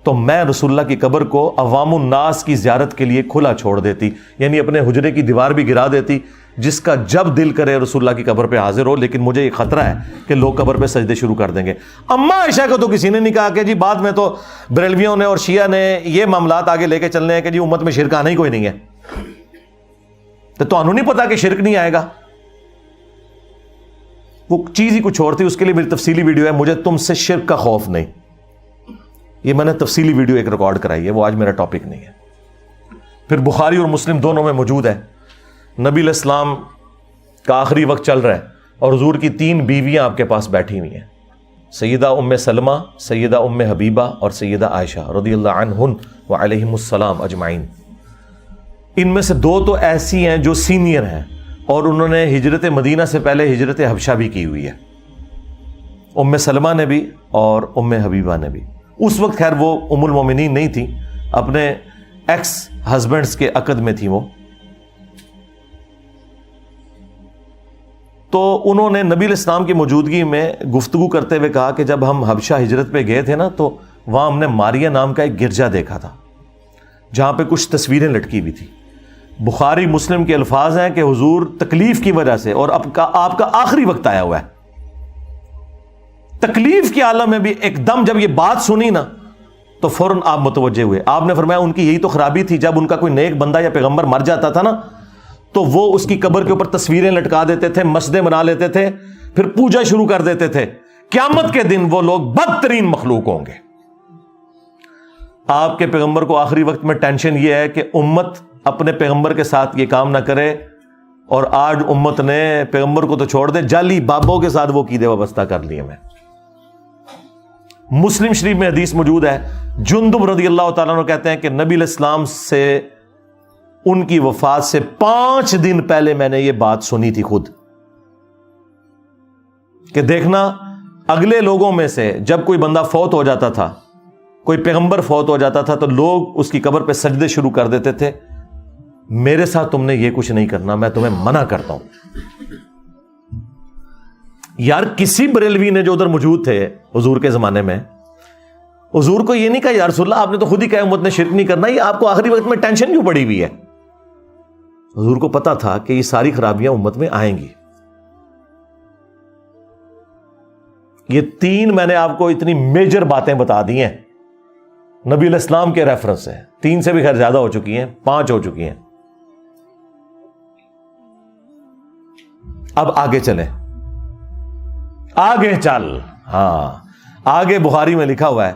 S1: تو میں رسول اللہ کی قبر کو عوام الناس کی زیارت کے لیے کھلا چھوڑ دیتی, یعنی اپنے حجرے کی دیوار بھی گرا دیتی, جس کا جب دل کرے رسول اللہ کی قبر پہ حاضر ہو. لیکن مجھے یہ خطرہ ہے کہ لوگ قبر پہ سجدے شروع کر دیں گے. اما عائشہ کو تو کسی نے نہیں کہا کہ جی بعد میں تو بریلویوں نے اور شیعہ نے یہ معاملات آگے لے کے چلنے ہیں کہ جی امت میں شرک آنا ہی کوئی نہیں ہے. تو انہوں نہیں پتا کہ شرک نہیں آئے گا. وہ چیز ہی کچھ اور تھی. اس کے لیے میری تفصیلی ویڈیو ہے, مجھے تم سے شرک کا خوف نہیں. یہ میں نے تفصیلی ویڈیو ایک ریکارڈ کرائی ہے, وہ آج میرا ٹاپک نہیں ہے. پھر بخاری اور مسلم دونوں میں موجود ہے, نبی علیہ السلام کا آخری وقت چل رہا ہے اور حضور کی 3 بیویاں آپ کے پاس بیٹھی ہوئی ہیں, سیدہ ام سلمہ, سیدہ ام حبیبہ اور سیدہ عائشہ رضی اللہ عنہن وعلیہم السلام اجمعین. ان میں سے 2 تو ایسی ہیں جو سینئر ہیں اور انہوں نے ہجرت مدینہ سے پہلے ہجرت حبشہ بھی کی ہوئی ہے, ام سلمہ نے بھی اور ام حبیبہ نے بھی. اس وقت خیر وہ ام المومنین نہیں تھی, اپنے ایکس ہسبینڈز کے عقد میں تھی وہ. تو انہوں نے نبی علیہ السلام کی موجودگی میں گفتگو کرتے ہوئے کہا کہ جب ہم حبشہ ہجرت پہ گئے تھے نا, تو وہاں ہم نے ماریہ نام کا ایک گرجا دیکھا تھا جہاں پہ کچھ تصویریں لٹکی ہوئی تھی. بخاری مسلم کے الفاظ ہیں کہ حضور تکلیف کی وجہ سے, اور آپ کا آخری وقت آیا ہوا ہے, تکلیف کے عالم میں بھی ایک دم جب یہ بات سنی نا تو فوراً آپ متوجہ ہوئے. آپ نے فرمایا ان کی یہی تو خرابی تھی, جب ان کا کوئی نیک بندہ یا پیغمبر مر جاتا تھا نا تو وہ اس کی قبر کے اوپر تصویریں لٹکا دیتے تھے, مسجدیں بنا لیتے تھے, پھر پوجا شروع کر دیتے تھے. قیامت کے دن وہ لوگ بدترین مخلوق ہوں گے. آپ کے پیغمبر کو آخری وقت میں ٹینشن یہ ہے کہ امت اپنے پیغمبر کے ساتھ یہ کام نہ کرے, اور آج امت نے پیغمبر کو تو چھوڑ دے, جعلی بابوں کے ساتھ وہ عقیدے وابستہ کر لیے. میں مسلم شریف میں حدیث موجود ہے, جندب رضی اللہ تعالیٰ عنہ کہتے ہیں کہ نبی علیہ السلام سے ان کی وفات سے 5 دن پہلے میں نے یہ بات سنی تھی خود, کہ دیکھنا اگلے لوگوں میں سے جب کوئی بندہ فوت ہو جاتا تھا, کوئی پیغمبر فوت ہو جاتا تھا, تو لوگ اس کی قبر پہ سجدے شروع کر دیتے تھے, میرے ساتھ تم نے یہ کچھ نہیں کرنا, میں تمہیں منع کرتا ہوں. یار کسی بریلوی نے جو ادھر موجود تھے حضور کے زمانے میں, حضور کو یہ نہیں کہا یا رسول اللہ آپ نے تو خود ہی کہا امت نے شرک نہیں کرنا, یہ آپ کو آخری وقت میں ٹینشن کیوں پڑی ہوئی ہے؟ حضور کو پتا تھا کہ یہ ساری خرابیاں امت میں آئیں گی. یہ 3 میں نے آپ کو اتنی میجر باتیں بتا دی ہیں نبی علیہ السلام کے ریفرنس سے, 3 سے بھی خیر زیادہ ہو چکی ہیں, 5 ہو چکی ہیں. اب آگے چلیں, آگے چل. ہاں آگے بخاری میں لکھا ہوا ہے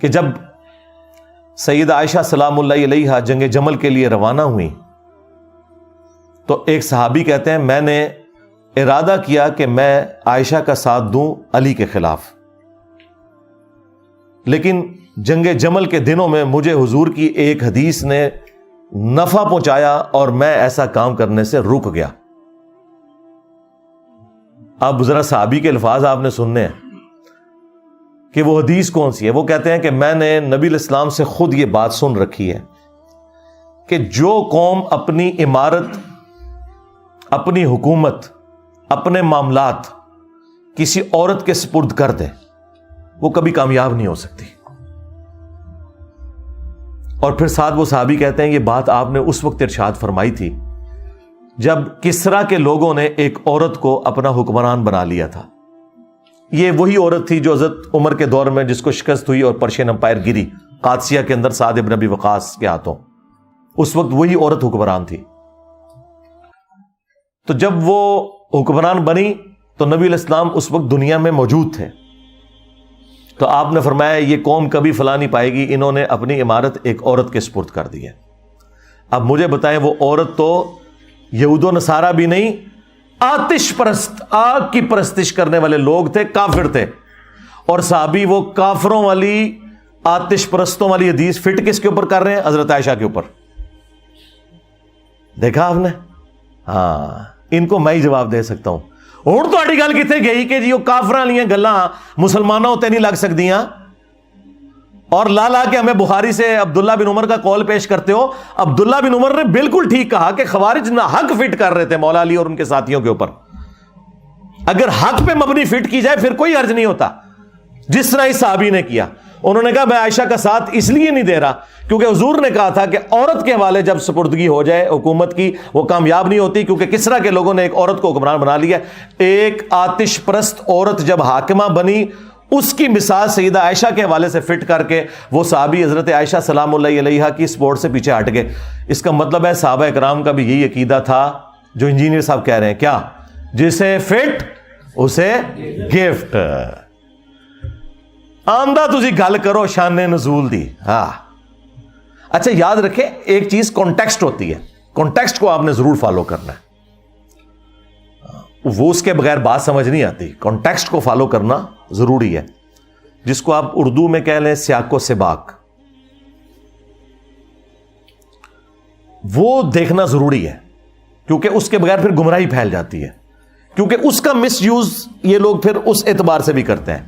S1: کہ جب سیدہ عائشہ سلام اللہ علیہا جنگ جمل کے لیے روانہ ہوئی تو ایک صحابی کہتے ہیں میں نے ارادہ کیا کہ میں عائشہ کا ساتھ دوں علی کے خلاف, لیکن جنگ جمل کے دنوں میں مجھے حضور کی ایک حدیث نے نفع پہنچایا اور میں ایسا کام کرنے سے رک گیا. اب ذرا صحابی کے الفاظ آپ نے سننے ہیں کہ وہ حدیث کون سی ہے. وہ کہتے ہیں کہ میں نے نبی علیہ السلام سے خود یہ بات سن رکھی ہے کہ جو قوم اپنی عمارت, اپنی حکومت, اپنے معاملات کسی عورت کے سپرد کر دے وہ کبھی کامیاب نہیں ہو سکتی. اور پھر ساتھ وہ صحابی کہتے ہیں یہ بات آپ نے اس وقت ارشاد فرمائی تھی جب کسرا کے لوگوں نے ایک عورت کو اپنا حکمران بنا لیا تھا. یہ وہی عورت تھی جو حضرت عمر کے دور میں جس کو شکست ہوئی اور پرشین امپائر گری قادسیہ کے اندر سعد ابن ابی وقاص کے ہاتھوں, اس وقت وہی عورت حکمران تھی. تو جب وہ حکمران بنی تو نبی علیہ السلام اس وقت دنیا میں موجود تھے, تو آپ نے فرمایا یہ قوم کبھی فلاں نہیں پائے گی, انہوں نے اپنی عمارت ایک عورت کے سپرد کر دی ہے. اب مجھے بتائیں وہ عورت تو یہود و نصارہ بھی نہیں, آتش پرست, آگ کی پرستش کرنے والے لوگ تھے, کافر تھے. اور صحابی وہ کافروں والی آتش پرستوں والی حدیث فٹ کس کے اوپر کر رہے ہیں؟ حضرت عائشہ کے اوپر. دیکھا آپ نے؟ ہاں ان کو میں ہی جواب دے سکتا ہوں. ہوں تو گل کتنے گئی کہ جی وہ کافراں والیاں گلاں مسلمانوں تے نہیں لگ سکدیاں, اور لا لا کے ہمیں بخاری سے عبداللہ بن عمر کا قول پیش کرتے ہو. عبداللہ بن عمر نے بالکل ٹھیک کہا کہ خوارج نہ حق فٹ کر رہے تھے مولا علی اور ان کے ساتھیوں کے اوپر. اگر حق پہ مبنی فٹ کی جائے پھر کوئی حرج نہیں ہوتا, جس طرح اس صحابی نے کیا. انہوں نے کہا میں عائشہ کا ساتھ اس لیے نہیں دے رہا کیونکہ حضور نے کہا تھا کہ عورت کے حوالے جب سپردگی ہو جائے حکومت کی وہ کامیاب نہیں ہوتی, کیونکہ کسرا کے لوگوں نے ایک عورت کو حکمران بنا لیا. ایک آتش پرست عورت جب حاکمہ بنی اس کی مثال سیدہ عائشہ کے حوالے سے فٹ کر کے وہ صحابی حضرت عائشہ سلام اللہ علیہا کی سپورٹ سے پیچھے ہٹ گئے. اس کا مطلب ہے صحابہ کرام کا بھی یہی عقیدہ تھا جو انجینئر صاحب کہہ رہے ہیں. کیا؟ جسے فٹ اسے گفٹ. آمدہ تسی گل کرو شان نزول دی. ہاں اچھا یاد رکھیں ایک چیز کانٹیکسٹ ہوتی ہے, کانٹیکسٹ کو آپ نے ضرور فالو کرنا ہے, وہ اس کے بغیر بات سمجھ نہیں آتی. کانٹیکسٹ کو فالو کرنا ضروری ہے, جس کو آپ اردو میں کہہ لیں سیاق و سباق, وہ دیکھنا ضروری ہے, کیونکہ اس کے بغیر پھر گمراہی پھیل جاتی ہے, کیونکہ اس کا مس یوز یہ لوگ پھر اس اعتبار سے بھی کرتے ہیں.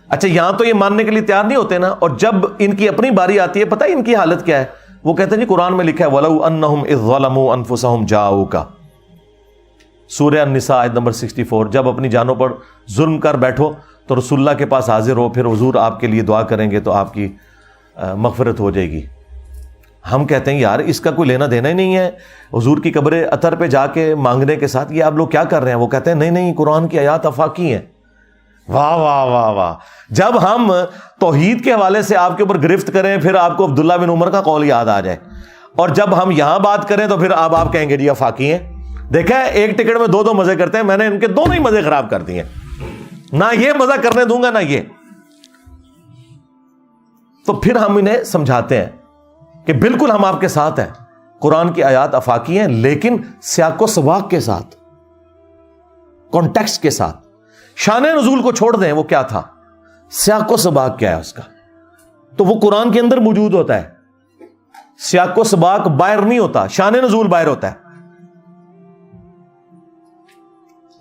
S1: اچھا یہاں تو یہ ماننے کے لیے تیار نہیں ہوتے نا, اور جب ان کی اپنی باری آتی ہے پتہ ہے ان کی حالت کیا ہے, وہ کہتے ہیں جی قرآن میں لکھا ہے وَلَوْ أَنَّهُمْ إِذْ ظَلَمُوا أَنفُسَهُمْ جَاءُوكَ, سورہ النساء آیت نمبر 64. جب اپنی جانوں پر ظلم کر بیٹھو تو رسول اللہ کے پاس حاضر ہو, پھر حضور آپ کے لیے دعا کریں گے تو آپ کی مغفرت ہو جائے گی. ہم کہتے ہیں یار اس کا کوئی لینا دینا ہی نہیں ہے حضور کی قبر اطہر پہ جا کے مانگنے کے ساتھ, یہ آپ لوگ کیا کر رہے ہیں. وہ کہتے ہیں نہیں نہیں قرآن کی آیات آفاقی ہیں. واہ واہ واہ واہ. جب ہم توحید کے حوالے سے آپ کے اوپر گرفت کریں پھر آپ کو عبداللہ بن عمر کا قول یاد آ جائے, اور جب ہم یہاں بات کریں تو پھر آپ کہیں گے جی آفاقی ہیں. دیکھا ہے ایک ٹکٹ میں دو مزے کرتے ہیں, میں نے ان کے دونوں ہی مزے خراب کر دیے, نہ یہ مزہ کرنے دوں گا نہ یہ. تو پھر ہم انہیں سمجھاتے ہیں کہ بالکل ہم آپ کے ساتھ ہیں, قرآن کی آیات آفاقی ہیں لیکن سیاق و سباق کے ساتھ, کانٹیکسٹ کے ساتھ. شان نزول کو چھوڑ دیں, وہ کیا تھا, سیاق و سباق کیا ہے اس کا, تو وہ قرآن کے اندر موجود ہوتا ہے. سیاق و سباق باہر نہیں ہوتا, شان نزول باہر ہوتا ہے,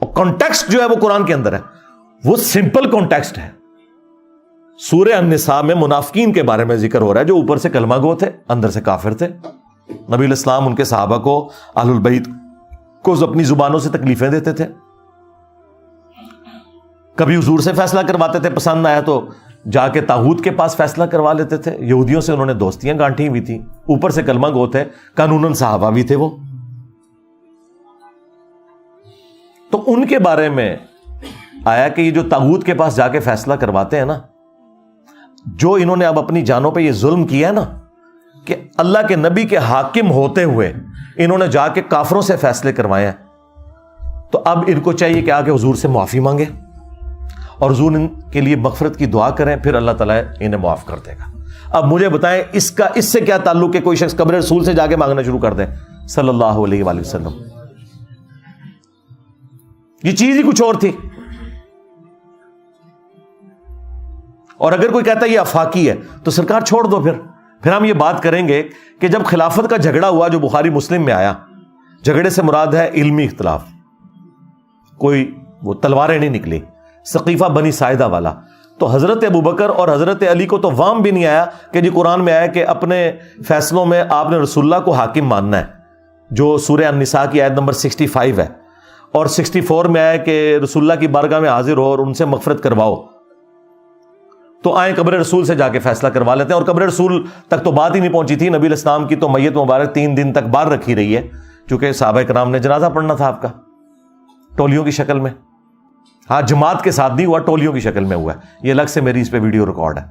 S1: اور کانٹیکسٹ جو ہے وہ قرآن کے اندر ہے, وہ سمپل کانٹیکسٹ ہے. سورہ النساء میں منافقین کے بارے میں ذکر ہو رہا ہے جو اوپر سے کلمہ گو تھے اندر سے کافر تھے. نبی علیہ السلام ان کے صحابہ کو اہل البیت کو اپنی زبانوں سے تکلیفیں دیتے تھے, کبھی حضور سے فیصلہ کرواتے تھے, پسند نہ آیا تو جا کے طاغوت کے پاس فیصلہ کروا لیتے تھے. یہودیوں سے انہوں نے دوستیاں گانٹھی ہوئی تھی, اوپر سے کلمہ گو تھے, قانوناً صحابہ بھی تھے وہ. تو ان کے بارے میں آیا کہ یہ جو طاغوت کے پاس جا کے فیصلہ کرواتے ہیں نا, جو انہوں نے اب اپنی جانوں پہ یہ ظلم کیا ہے نا کہ اللہ کے نبی کے حاکم ہوتے ہوئے انہوں نے جا کے کافروں سے فیصلے کروائے ہیں, تو اب ان کو چاہیے کہ آگے حضور سے معافی مانگے اور حضور ان کے لیے مغفرت کی دعا کریں, پھر اللہ تعالیٰ انہیں معاف کر دے گا. اب مجھے بتائیں اس سے کیا تعلق ہے کوئی شخص قبر رسول سے جا کے مانگنا شروع کر دے صلی اللہ علیہ وآلہ وسلم. یہ چیز ہی کچھ اور تھی. اور اگر کوئی کہتا ہے یہ آفاقی ہے تو سرکار چھوڑ دو. پھر ہم یہ بات کریں گے کہ جب خلافت کا جھگڑا ہوا جو بخاری مسلم میں آیا, جھگڑے سے مراد ہے علمی اختلاف, کوئی وہ تلواریں نہیں نکلی, سقیفہ بنی ساعدہ والا, تو حضرت ابوبکر اور حضرت علی کو تو وام بھی نہیں آیا کہ جی قرآن میں آیا کہ اپنے فیصلوں میں آپ نے رسول اللہ کو حاکم ماننا ہے, جو سورہ النساء کی آیت نمبر 65 ہے, اور 64 میں آیا کہ رسول اللہ کی بارگاہ میں حاضر ہو اور ان سے مغفرت کرواؤ. تو آئیں قبر رسول سے جا کے فیصلہ کروا لیتے ہیں, اور قبر رسول تک تو بات ہی نہیں پہنچی تھی. نبی علیہ السلام کی تو میت مبارک 3 دن تک باہر رکھی رہی ہے, چونکہ صحابہ کرام نے جنازہ پڑھنا تھا آپ کا ٹولیوں کی شکل میں. ہاں جماعت کے ساتھ نہیں ہوا, ٹولیوں کی شکل میں ہوا ہے. یہ الگ سے میری اس پہ ویڈیو ریکارڈ ہے.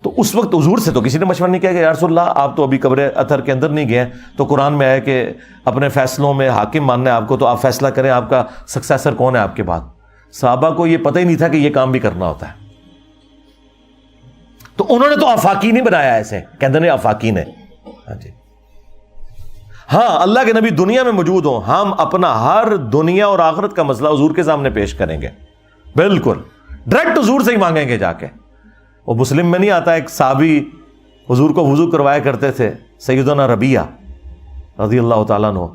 S1: تو اس وقت حضور سے تو کسی نے مشورہ نہیں کیا کہ یا رسول اللہ آپ تو ابھی قبر اطہر کے اندر نہیں گئے ہیں, تو قرآن میں آیا کہ اپنے فیصلوں میں حاکم ماننا ہے آپ کو, تو آپ فیصلہ کریں, آپ کا سکسیسر کون ہے آپ کے بعد. صحابہ کو یہ پتہ ہی نہیں تھا کہ یہ کام بھی کرنا ہوتا ہے. تو انہوں نے تو آفاقی نہیں بنایا, ایسے کہتے ہیں آفاقی نے. ہاں جی, ہاں اللہ کے نبی دنیا میں موجود ہوں, ہم اپنا ہر دنیا اور آخرت کا مسئلہ حضور کے سامنے پیش کریں گے, بالکل ڈائریکٹ حضور سے ہی مانگیں گے جا کے. وہ مسلم میں نہیں آتا, ایک صحابی حضور کو وضو کروایا کرتے تھے, سیدنا ربیہ رضی اللہ تعالیٰ عنہ,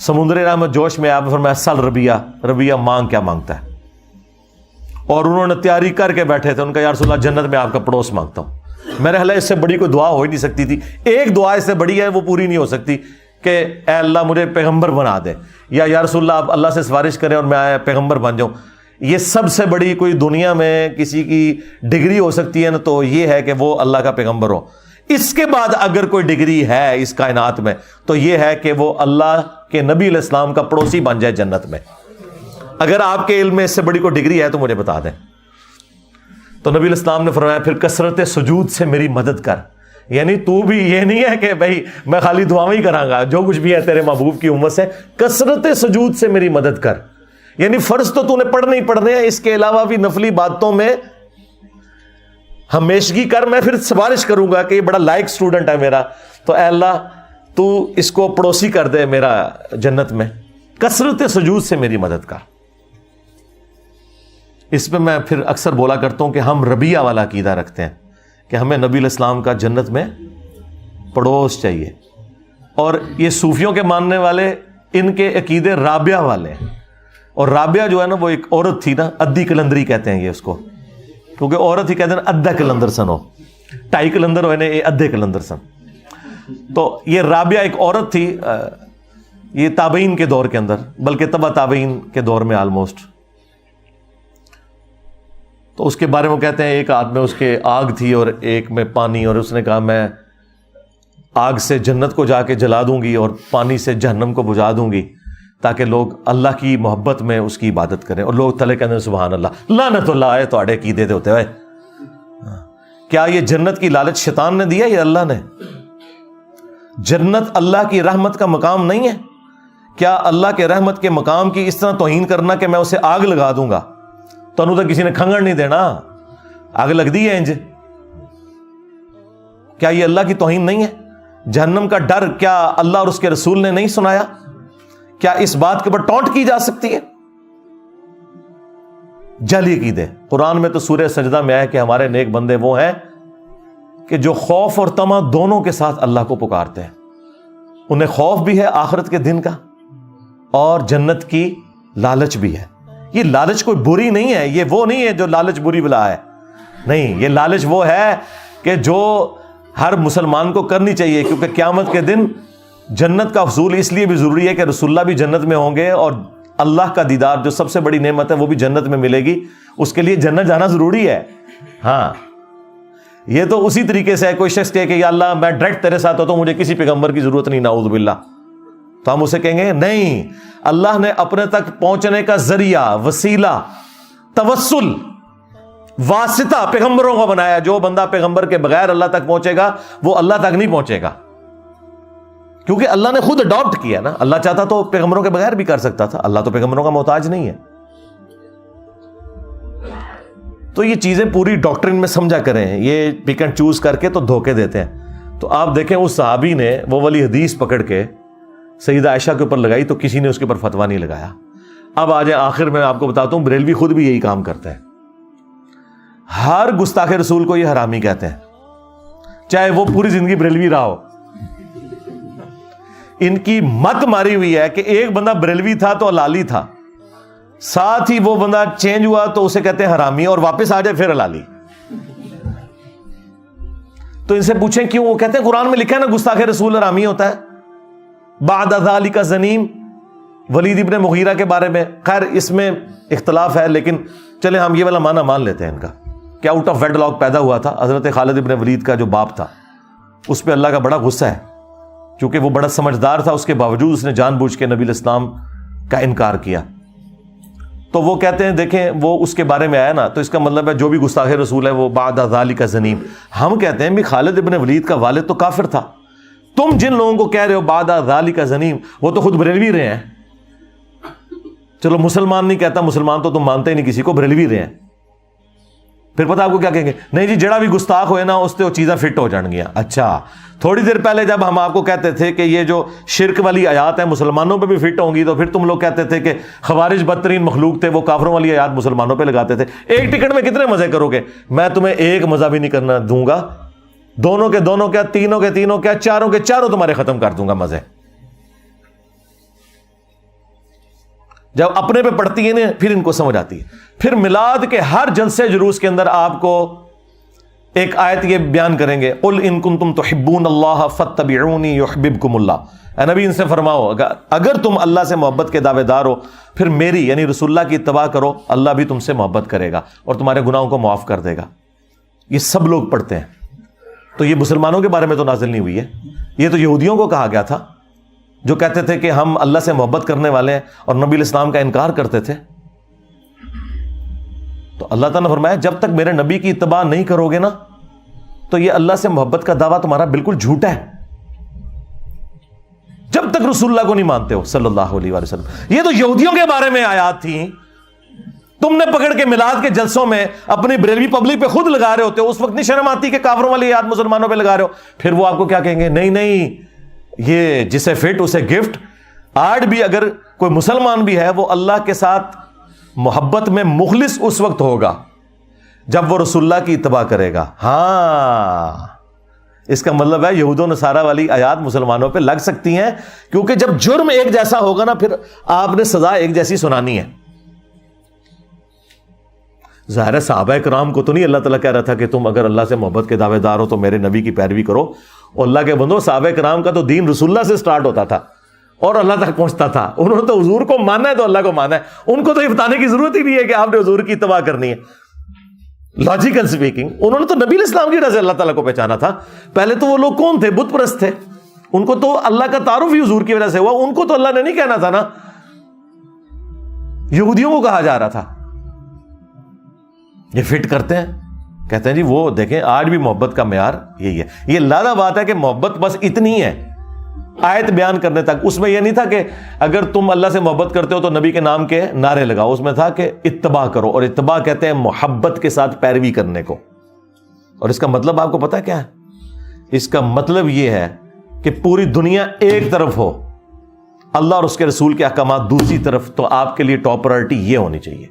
S1: سمندر رحمت جوش میں آپ فرمایا سل ربیہ مانگ کیا مانگتا ہے, اور انہوں نے تیاری کر کے بیٹھے تھے. ان کا یا رسول اللہ جنت میں آپ کا پڑوس مانگتا ہوں. میرے خیال ہے اس سے بڑی کوئی دعا ہو ہی نہیں سکتی تھی. ایک دعا اس سے بڑی ہے وہ پوری نہیں ہو سکتی کہ اے اللہ مجھے پیغمبر بنا دے, یا رسول اللہ آپ اللہ سے سفارش کریں اور میں پیغمبر بن جاؤں. یہ سب سے بڑی کوئی دنیا میں کسی کی ڈگری ہو سکتی ہے نا, تو یہ ہے کہ وہ اللہ کا پیغمبر ہو. اس کے بعد اگر کوئی ڈگری ہے اس کائنات میں تو یہ ہے کہ وہ اللہ کے نبی علیہ السلام کا پڑوسی بن جائے جنت میں. اگر آپ کے علم میں اس سے بڑی کوئی ڈگری ہے تو مجھے بتا دیں. تو نبی علیہ السلام نے فرمایا پھر کثرت سجود سے میری مدد کر, یعنی تو بھی یہ نہیں ہے کہ بھائی میں خالی دعاؤں ہی کراں گا, جو کچھ بھی ہے تیرے محبوب کی امت سے, کثرت سجود سے میری مدد کر. یعنی فرض تو تو نے پڑھنے ہی پڑھنے ہیں، اس کے علاوہ بھی نفلی عبادتوں میں ہمیشگی کر. میں پھر سفارش کروں گا کہ یہ بڑا لائق اسٹوڈنٹ ہے میرا، تو اے اللہ تو اس کو پڑوسی کر دے میرا جنت میں، کثرت سجود سے میری مدد کر. اس پہ میں پھر اکثر بولا کرتا ہوں کہ ہم ربیہ والا عقیدہ رکھتے ہیں کہ ہمیں نبی علیہ السلام کا جنت میں پڑوس چاہیے. اور یہ صوفیوں کے ماننے والے ان کے عقیدے رابعہ والے ہیں. اور رابعہ جو ہے نا وہ ایک عورت تھی نا، ادھی کلندری کہتے ہیں یہ اس کو، کیونکہ عورت ہی کہتے ہیں ادھا کلندر سن ہو، 2.5 کلندر ہوئے نا، یہ ادھے کلندر سن. تو یہ رابعہ ایک عورت تھی، یہ تابعین کے دور کے اندر، بلکہ تبع تابعین کے دور میں آلموسٹ. تو اس کے بارے میں کہتے ہیں ایک ہاتھ میں اس کے آگ تھی اور ایک میں پانی، اور اس نے کہا میں آگ سے جنت کو جا کے جلا دوں گی اور پانی سے جہنم کو بجھا دوں گی تاکہ لوگ اللہ کی محبت میں اس کی عبادت کریں. اور لوگ تلے کہتے ہیں سبحان اللہ، لعنت اللہ ہے تو اڑے عقیدے ہوتے ہوئے. کیا یہ جنت کی لالچ شیطان نے دیا یا اللہ نے؟ جنت اللہ کی رحمت کا مقام نہیں ہے؟ کیا اللہ کے رحمت کے مقام کی اس طرح توہین کرنا کہ میں اسے آگ لگا دوں گا؟ تو انہوں تو کسی نے کھنگڑ نہیں دینا، آگ لگ دی ہے انج. کیا یہ اللہ کی توہین نہیں ہے؟ جہنم کا ڈر کیا اللہ اور اس کے رسول نے نہیں سنایا؟ کیا اس بات کے اوپر ٹونٹ کی جا سکتی ہے؟ جعلی عقیدے. قرآن میں تو سورہ سجدہ میں آیا کہ ہمارے نیک بندے وہ ہیں کہ جو خوف اور طمع دونوں کے ساتھ اللہ کو پکارتے ہیں. انہیں خوف بھی ہے آخرت کے دن کا اور جنت کی لالچ بھی ہے. یہ لالچ کوئی بری نہیں ہے، یہ وہ نہیں ہے جو لالچ بری بلا ہے، نہیں، یہ لالچ وہ ہے کہ جو ہر مسلمان کو کرنی چاہیے. کیونکہ قیامت کے دن جنت کا حصول اس لیے بھی ضروری ہے کہ رسول اللہ بھی جنت میں ہوں گے اور اللہ کا دیدار جو سب سے بڑی نعمت ہے وہ بھی جنت میں ملے گی. اس کے لیے جنت جانا ضروری ہے. ہاں، یہ تو اسی طریقے سے ہے کوئی شخص کہے کہ یا اللہ میں ڈائریکٹ تیرے ساتھ ہوتا ہوں، مجھے کسی پیغمبر کی ضرورت نہیں، نعوذ باللہ، تو ہم اسے کہیں گے نہیں، اللہ نے اپنے تک پہنچنے کا ذریعہ، وسیلہ، توسل، واسطہ پیغمبروں کو بنایا. جو بندہ پیغمبر کے بغیر اللہ تک پہنچے گا وہ اللہ تک نہیں پہنچے گا، کیونکہ اللہ نے خود اڈاپٹ کیا نا. اللہ چاہتا تو پیغمبروں کے بغیر بھی کر سکتا تھا، اللہ تو پیغمبروں کا محتاج نہیں ہے. تو یہ چیزیں پوری ڈاکٹرن میں سمجھا کریں، یہ پک اینڈ چوز کر کے تو دھوکے دیتے ہیں. تو آپ دیکھیں اس صحابی نے وہ والی حدیث پکڑ کے سیدہ عائشہ کے اوپر لگائی تو کسی نے اس کے اوپر فتویٰ نہیں لگایا. اب آج آخر میں آپ کو بتاتا ہوں، بریلوی خود بھی یہی کام کرتے ہیں. ہر گستاخ رسول کو یہ حرامی کہتے ہیں، چاہے وہ پوری زندگی بریلوی رہا ہو. ان کی مت ماری ہوئی ہے کہ ایک بندہ بریلوی تھا تو حلالی تھا، ساتھ ہی وہ بندہ چینج ہوا تو اسے کہتے ہیں حرامی، اور واپس آ جائے پھر حلالی. تو ان سے پوچھیں کیوں؟ وہ کہتے ہیں قرآن میں لکھا ہے نا گستاخ رسول حرامی ہوتا ہے. بعد ذالک زنیم، ولید ابن مغیرہ کے بارے میں، خیر اس میں اختلاف ہے، لیکن چلیں ہم یہ والا معنی مان لیتے ہیں ان کا کہ آؤٹ آف ویڈ لاک پیدا ہوا تھا. حضرت خالد ابن ولید کا جو باپ تھا اس پہ اللہ کا بڑا غصہ ہے، چونکہ وہ بڑا سمجھدار تھا، اس کے باوجود اس نے جان بوجھ کے نبی علیہ السلام کا انکار کیا. تو وہ کہتے ہیں دیکھیں وہ اس کے بارے میں آیا نا، تو اس کا مطلب ہے جو بھی گستاخ رسول ہے وہ بعد ذالک زنیم. ہم کہتے ہیں بھی خالد ابن ولید کا والد تو کافر تھا. تم جن لوگوں کو کہہ رہے ہو بعد ذالک زنیم، وہ تو خود بریلوی رہے ہیں. چلو مسلمان نہیں کہتا، مسلمان تو تم مانتے ہی نہیں کسی کو، بریلوی رہے ہیں. پھر پتہ آپ کو کیا کہیں گے؟ نہیں جی جڑا بھی گستاخ ہوئے نا اس سے وہ چیزیں فٹ ہو جان گیا. اچھا، تھوڑی دیر پہلے جب ہم آپ کو کہتے تھے کہ یہ جو شرک والی آیات ہیں مسلمانوں پہ بھی فٹ ہوں گی، تو پھر تم لوگ کہتے تھے کہ خوارج بدترین مخلوق تھے، وہ کافروں والی آیات مسلمانوں پہ لگاتے تھے. ایک ٹکٹ میں کتنے مزے کرو گے؟ میں تمہیں ایک مزہ بھی نہیں کرنا دوں گا، دونوں کے دونوں کیا، تینوں کے تینوں کیا، چاروں کے چاروں تمہارے ختم کر دوں گا مزے. جب اپنے پہ پڑتی ہے نا پھر ان کو سمجھ آتی ہے. پھر میلاد کے ہر جلسے جلوس کے اندر آپ کو ایک آیت یہ بیان کریں گے، قل ان کنتم تحبون اللہ فاتبعونی یحببکم اللہ. اے نبی ان سے فرماؤ اگر تم اللہ سے محبت کے دعوے دار ہو پھر میری یعنی رسول اللہ کی اتباع کرو، اللہ بھی تم سے محبت کرے گا اور تمہارے گناہوں کو معاف کر دے گا. یہ سب لوگ پڑھتے ہیں. تو یہ مسلمانوں کے بارے میں تو نازل نہیں ہوئی ہے، یہ تو یہودیوں کو کہا گیا تھا جو کہتے تھے کہ ہم اللہ سے محبت کرنے والے ہیں اور نبی علیہ السلام کا انکار کرتے تھے. تو اللہ تعالیٰ نے فرمایا جب تک میرے نبی کی اتباع نہیں کرو گے نا تو یہ اللہ سے محبت کا دعویٰ تمہارا بالکل جھوٹا ہے. جب تک رسول اللہ کو نہیں مانتے ہو صلی اللہ علیہ وآلہ وسلم. یہ تو یہودیوں کے بارے میں آیات تھیں. تم نے پکڑ کے میلاد کے جلسوں میں اپنی بریلوی پبلک پہ خود لگا رہے ہوتے ہو, اس وقت نہیں شرم آتی کہ کافروں والی یاد مسلمانوں پہ لگا رہے ہو؟ پھر وہ آپ کو کیا کہیں گے؟ نہیں, یہ جسے فٹ اسے گفٹ. آج بھی اگر کوئی مسلمان بھی ہے وہ اللہ کے ساتھ محبت میں مخلص اس وقت ہوگا جب وہ رسول اللہ کی اتباع کرے گا. ہاں, اس کا مطلب ہے یہود و نصارہ والی آیات مسلمانوں پہ لگ سکتی ہیں, کیونکہ جب جرم ایک جیسا ہوگا نا پھر آپ نے سزا ایک جیسی سنانی ہے. ظاہر صحابہ کرام کو تو نہیں اللہ تعالیٰ کہہ رہا تھا کہ تم اگر اللہ سے محبت کے دعوے دار ہو تو میرے نبی کی پیروی کرو. اور اللہ کے بندو, صحابہ کرام کا تو دین رسول اللہ سے سٹارٹ ہوتا تھا اور اللہ تک پہنچتا تھا. انہوں نے تو حضور کو ماننا ہے تو اللہ کو ماننا ہے. ان کو تو یہ بتانے کی ضرورت ہی نہیں ہے کہ آپ نے حضور کی اتباع کرنی ہے. لاجیکل سپیکنگ انہوں نے تو نبی علیہ السلام کی وجہ سے اللہ تعالیٰ کو پہچانا تھا. پہلے تو وہ لوگ کون تھے؟ بت پرست تھے. ان کو تو اللہ کا تعارف ہی حضور کی وجہ سے ہوا. ان کو تو اللہ نے نہیں کہنا تھا نا, یہودیوں کو کہا جا رہا تھا. یہ فٹ کرتے ہیں, کہتے ہیں جی وہ دیکھیں آج بھی محبت کا معیار یہی ہے. یہ لادہ بات ہے کہ محبت بس اتنی ہے آیت بیان کرنے تک. اس میں یہ نہیں تھا کہ اگر تم اللہ سے محبت کرتے ہو تو نبی کے نام کے نعرے لگاؤ. اس میں تھا کہ اتباع کرو, اور اتباع کہتے ہیں محبت کے ساتھ پیروی کرنے کو. اور اس کا مطلب آپ کو پتا کیا ہے؟ اس کا مطلب یہ ہے کہ پوری دنیا ایک طرف ہو, اللہ اور اس کے رسول کے احکامات دوسری طرف, تو آپ کے لیے ٹاپ پرائرٹی یہ ہونی چاہیے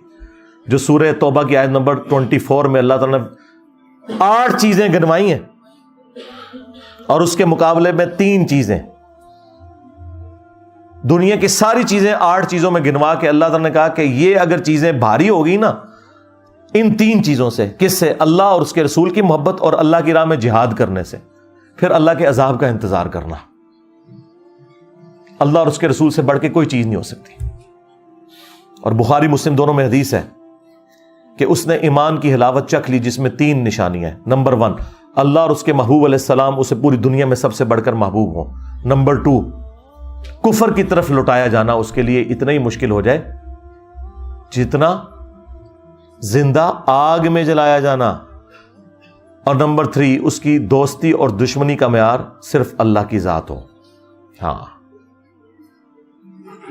S1: جو سورہ توبہ کی آیت نمبر 24 میں اللہ تعالیٰ نے 8 چیزیں گنوائی ہیں اور اس کے مقابلے میں 3 چیزیں. دنیا کی ساری چیزیں 8 چیزوں میں گنوا کے اللہ تعالیٰ نے کہا کہ یہ اگر چیزیں بھاری ہوگی نا ان 3 چیزوں سے, کس سے؟ اللہ اور اس کے رسول کی محبت اور اللہ کی راہ میں جہاد کرنے سے, پھر اللہ کے عذاب کا انتظار کرنا. اللہ اور اس کے رسول سے بڑھ کے کوئی چیز نہیں ہو سکتی. اور بخاری مسلم دونوں میں حدیث ہے کہ اس نے ایمان کی حلاوت چکھ لی جس میں 3 نشانیاں ہیں. نمبر 1, اللہ اور اس کے محبوب علیہ السلام اسے پوری دنیا میں سب سے بڑھ کر محبوب ہوں. نمبر 2, کفر کی طرف لوٹایا جانا اس کے لیے اتنا ہی مشکل ہو جائے جتنا زندہ آگ میں جلایا جانا. اور نمبر 3, اس کی دوستی اور دشمنی کا معیار صرف اللہ کی ذات ہو. ہاں,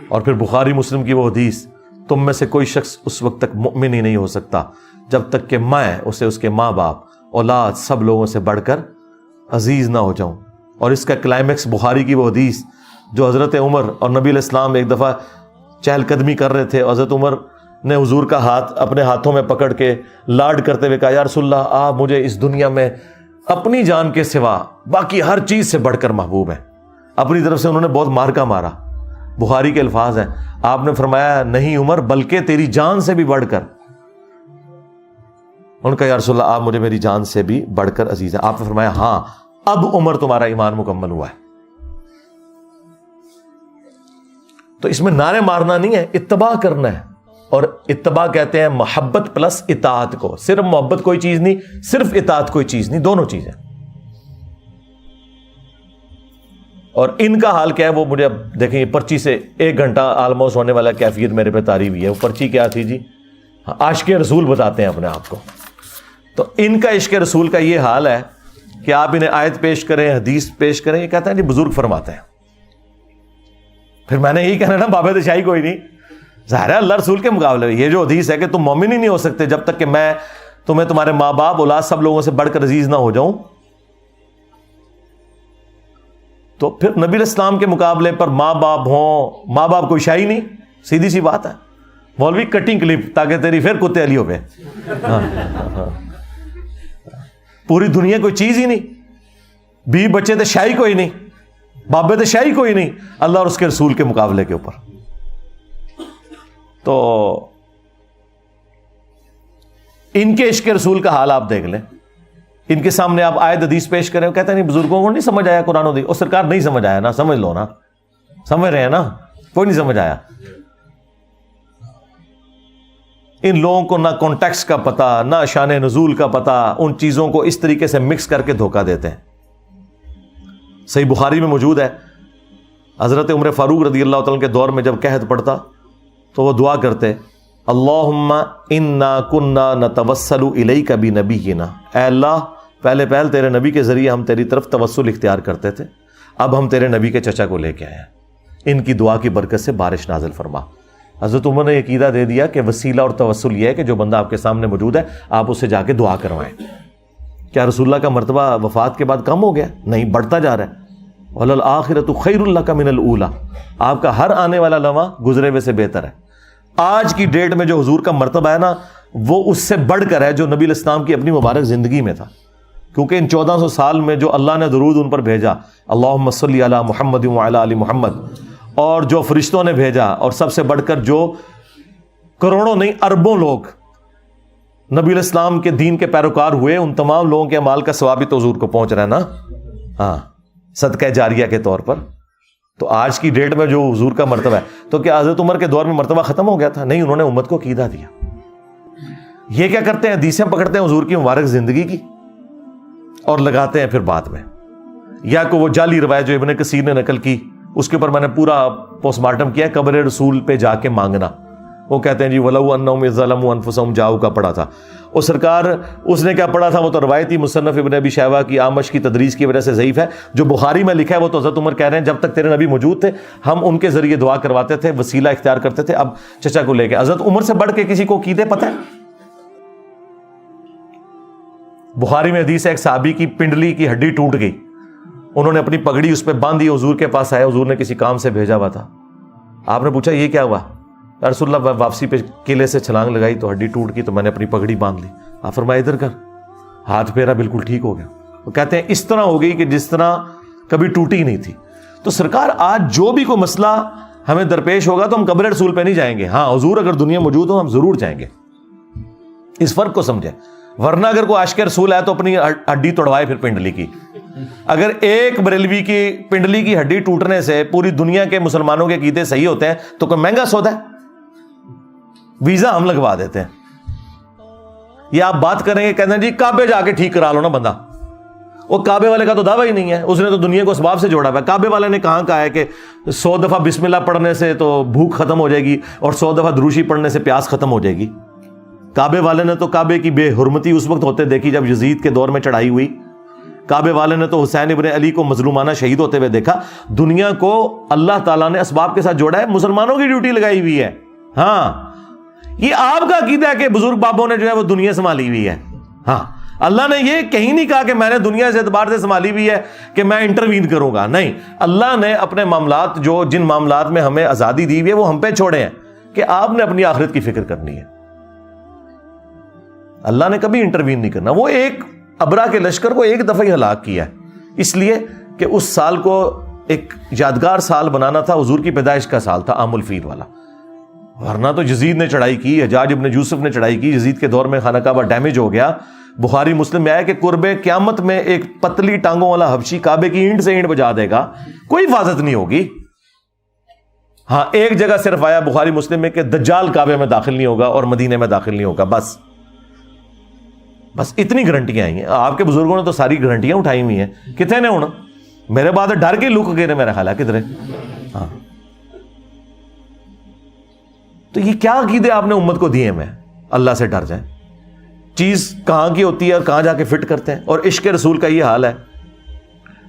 S1: اور پھر بخاری مسلم کی وہ حدیث, تم میں سے کوئی شخص اس وقت تک مؤمن ہی نہیں ہو سکتا جب تک کہ میں اسے اس کے ماں باپ اولاد سب لوگوں سے بڑھ کر عزیز نہ ہو جاؤں. اور اس کا کلائمیکس بخاری کی وہ حدیث جو حضرت عمر اور نبی علیہ السلام ایک دفعہ چہل قدمی کر رہے تھے, حضرت عمر نے حضور کا ہاتھ اپنے ہاتھوں میں پکڑ کے لاڈ کرتے ہوئے کہا, یا رسول اللہ آپ مجھے اس دنیا میں اپنی جان کے سوا باقی ہر چیز سے بڑھ کر محبوب ہیں. اپنی طرف سے انہوں نے بہت مارکا مارا. بخاری کے الفاظ ہیں, آپ نے فرمایا نہیں عمر بلکہ تیری جان سے بھی بڑھ کر. ان کا یا رسول اللہ آپ مجھے میری جان سے بھی بڑھ کر عزیز ہیں. آپ نے فرمایا ہاں اب عمر تمہارا ایمان مکمل ہوا ہے. تو اس میں نعرے مارنا نہیں ہے, اتباع کرنا ہے. اور اتباع کہتے ہیں محبت پلس اطاعت کو. صرف محبت کوئی چیز نہیں, صرف اطاعت کوئی چیز نہیں, دونوں چیزیں. اور ان کا حال کیا ہے وہ مجھے اب دیکھیں, یہ پرچی سے 1 گھنٹہ آلموسٹ ہونے والا کیفیت میرے پہ تاری ہوئی ہے. وہ پرچی کیا تھی جی؟ عاشق رسول بتاتے ہیں اپنے آپ کو. تو ان کا عشق رسول کا یہ حال ہے کہ آپ انہیں آیت پیش کریں, حدیث پیش کریں, یہ کہتے ہیں جی بزرگ فرماتے ہیں. پھر میں نے یہی کہنا نا بابے دشاہی کوئی نہیں. ظاہر ہے اللہ رسول کے مقابلے میں یہ جو حدیث ہے کہ تم مومن ہی نہیں ہو سکتے جب تک کہ میں تمہیں تمہارے ماں باپ اولاد سب لوگوں سے بڑھ کر عزیز نہ ہو جاؤں, تو پھر نبی علیہ السلام کے مقابلے پر ماں باپ ہوں. ماں باپ کوئی شاہی نہیں, سیدھی سی بات ہے. مولوی کٹنگ کلپ تاکہ تیری پھر کتے علی ہو پہ. پوری دنیا کوئی چیز ہی نہیں, بیوی بچے تو شاہی کوئی نہیں, بابے تو شاہی کوئی نہیں اللہ اور اس کے رسول کے مقابلے کے اوپر. تو ان کے عشق رسول کا حال آپ دیکھ لیں. ان کے سامنے آپ آیت حدیث پیش کریں, وہ کہتے ہیں نہیں بزرگوں کو نہیں سمجھ آیا قرآن و حدیث. اور سرکار نہیں سمجھ آیا نا, سمجھ لو نا, سمجھ رہے ہیں نا, کوئی نہیں سمجھ آیا. ان لوگوں کو نہ کانٹیکسٹ کا پتہ, نہ شان نزول کا پتہ, ان چیزوں کو اس طریقے سے مکس کر کے دھوکہ دیتے ہیں. صحیح بخاری میں موجود ہے, حضرت عمر فاروق رضی اللہ تعالیٰ کے دور میں جب قحط پڑتا تو وہ دعا کرتے, اللہم انا کننا نتوسل الیک بنبینا, اے اللہ پہلے تیرے نبی کے ذریعے ہم تیری طرف توسل اختیار کرتے تھے, اب ہم تیرے نبی کے چچا کو لے کے آئے ہیں. ان کی دعا کی برکت سے بارش نازل فرما. حضرت عمر نے عقیدہ دے دیا کہ وسیلہ اور توسل یہ ہے کہ جو بندہ آپ کے سامنے موجود ہے آپ اس سے جا کے دعا کروائیں. کیا رسول اللہ کا مرتبہ وفات کے بعد کم ہو گیا؟ نہیں، بڑھتا جا رہا ہے. وَلَلْآخِرَةُ خَيْرٌ لَكَ مِنَ الْأُولَىٰ، آپ کا ہر آنے والا لمحہ گزرے ہوئے سے بہتر ہے. آج کی ڈیٹ میں جو حضور کا مرتبہ ہے نا، وہ اس سے بڑھ کر ہے جو نبی علیہ السلام کی اپنی مبارک زندگی میں تھا. کیونکہ ان 1400 سال میں جو اللہ نے درود ان پر بھیجا، اللہم صلی علی محمد وعلی آل محمد، اور جو فرشتوں نے بھیجا، اور سب سے بڑھ کر جو کروڑوں نہیں اربوں لوگ نبی علیہ السلام کے دین کے پیروکار ہوئے، ان تمام لوگوں کے اعمال کا ثواب تو حضور کو پہنچ رہا ہے نا، ہاں، صدقہ جاریہ کے طور پر. تو آج کی ڈیٹ میں جو حضور کا مرتبہ ہے، تو کیا حضرت عمر کے دور میں مرتبہ ختم ہو گیا تھا؟ نہیں، انہوں نے امت کو عقیدہ دیا. یہ کیا کرتے ہیں؟ حدیثیں پکڑتے ہیں حضور کی مبارک زندگی کی اور لگاتے ہیں پھر بعد میں، یا کہ وہ جعلی روایت جو ابن کثیر نے نقل کی، اس کے اوپر میں نے پورا پوسٹ مارٹم کیا، قبر رسول پہ جا کے مانگنا. وہ کہتے ہیں جی وَلَوْ أَنَّهُمْ إِذْ ظَلَمُوا أَنفُسَهُمْ جاؤ کا پڑھا تھا. اور سرکار اس نے کیا پڑھا تھا؟ وہ تو روایتی مصنف ابن ابی شیبہ کی آمش کی تدریس کی وجہ سے ضعیف ہے. جو بخاری میں لکھا ہے وہ تو حضرت عمر کہہ رہے ہیں جب تک تیرے نبی موجود تھے ہم ان کے ذریعے دعا کرواتے تھے، وسیلہ اختیار کرتے تھے. اب چچا کو لے کے حضرت عمر سے بڑھ کے کسی کو عقیدے پتہ ہے؟ بخاری میں حدیث ہے ایک صحابی کی پنڈلی کی ہڈی ٹوٹ گئی، انہوں نے اپنی پگڑی اس پہ باندھی، حضور کے پاس آیا، حضور نے کسی کام سے بھیجا ہوا تھا. آپ نے پوچھا یہ کیا ہوا؟ رسول اللہ واپسی پہ قلعے سے چھلانگ لگائی تو ہڈی ٹوٹ گئی تو میں نے اپنی پگڑی باندھ لی. آپ فرمایا ادھر کر، ہاتھ پھیرا، بالکل ٹھیک ہو گیا. وہ کہتے ہیں اس طرح ہو گئی کہ جس طرح کبھی ٹوٹی ہی نہیں تھی. تو سرکار آج جو بھی کوئی مسئلہ ہمیں درپیش ہوگا تو ہم قبر رسول پہ نہیں جائیں گے. ہاں حضور اگر دنیا موجود ہو ہم ضرور جائیں گے. اس فرق کو سمجھیں. ورنہ اگر کوئی عاشق رسول ہے تو اپنی ہڈی توڑوائے پھر پنڈلی کی. اگر ایک بریلوی کی پنڈلی کی ہڈی ٹوٹنے سے پوری دنیا کے مسلمانوں کے عقیدے صحیح ہوتے ہیں تو کوئی مہنگا سودا ہے؟ ویزا ہم لگوا دیتے ہیں. یہ آپ بات کریں گے، کہتے ہیں جی کعبے جا کے ٹھیک کرا لو نا بندہ. وہ کعبے والے کا تو دعویٰ ہی نہیں ہے، اس نے تو دنیا کو اسباب سے جوڑا ہوا ہے. کعبے والے نے کہاں کہا ہے کہ 100 دفعہ بسم اللہ پڑھنے سے تو بھوک ختم ہو جائے گی اور 100 دفعہ دروشی پڑھنے سے پیاس ختم ہو جائے گی؟ کعبے والے نے تو کعبے کی بے حرمتی اس وقت ہوتے دیکھی جب یزید کے دور میں چڑھائی ہوئی. کعبے والے نے تو حسین ابن علی کو مظلومانہ شہید ہوتے ہوئے دیکھا. دنیا کو اللہ تعالیٰ نے اسباب کے ساتھ جوڑا ہے، مسلمانوں کی ڈیوٹی لگائی ہوئی ہے. ہاں یہ آپ کا عقیدہ ہے کہ بزرگ بابوں نے جو ہے وہ دنیا سنبھالی ہوئی ہے. ہاں اللہ نے یہ کہیں نہیں کہا کہ میں نے دنیا سے اعتبار سے سنبھالی ہوئی ہے کہ میں انٹروین کروں گا. نہیں، اللہ نے اپنے معاملات جو جن معاملات میں ہمیں آزادی دی ہوئی ہے وہ ہم پہ چھوڑے ہیں کہ آپ نے اپنی آخرت کی فکر کرنی ہے. اللہ نے کبھی انٹروین نہیں کرنا. وہ ایک ابرا کے لشکر کو ایک دفعہ ہی ہلاک کیا ہے اس لیے کہ اس سال کو ایک یادگار سال بنانا تھا. حضور کی پیدائش کا سال تھا، عام الفیل والا. ورنہ تو یزید نے چڑھائی کی، حجاج ابن یوسف نے چڑھائی کی. یزید کے دور میں خانہ کعبہ ڈیمیج ہو گیا. بخاری مسلم میں آیا کہ قرب قیامت میں ایک پتلی ٹانگوں والا حبشی کعبے کی اینٹ سے اینٹ بجا دے گا، کوئی حفاظت نہیں ہوگی. ہاں ایک جگہ صرف آیا بخاری مسلم میں کہ دجال کعبے میں داخل نہیں ہوگا اور مدینے میں داخل نہیں ہوگا. بس اتنی گارنٹیاں آئی ہیں. آپ کے بزرگوں نے تو ساری گارنٹیاں اٹھائی ہوئی ہیں. کتنے نے ہونا؟ میرے بعد ڈر کے لک گئے میرا خیال ہے کدھر. ہاں تو یہ کیا عقیدے آپ نے امت کو دیے؟ میں اللہ سے ڈر جائیں. چیز کہاں کی ہوتی ہے اور کہاں جا کے فٹ کرتے ہیں. اور عشق رسول کا یہ حال ہے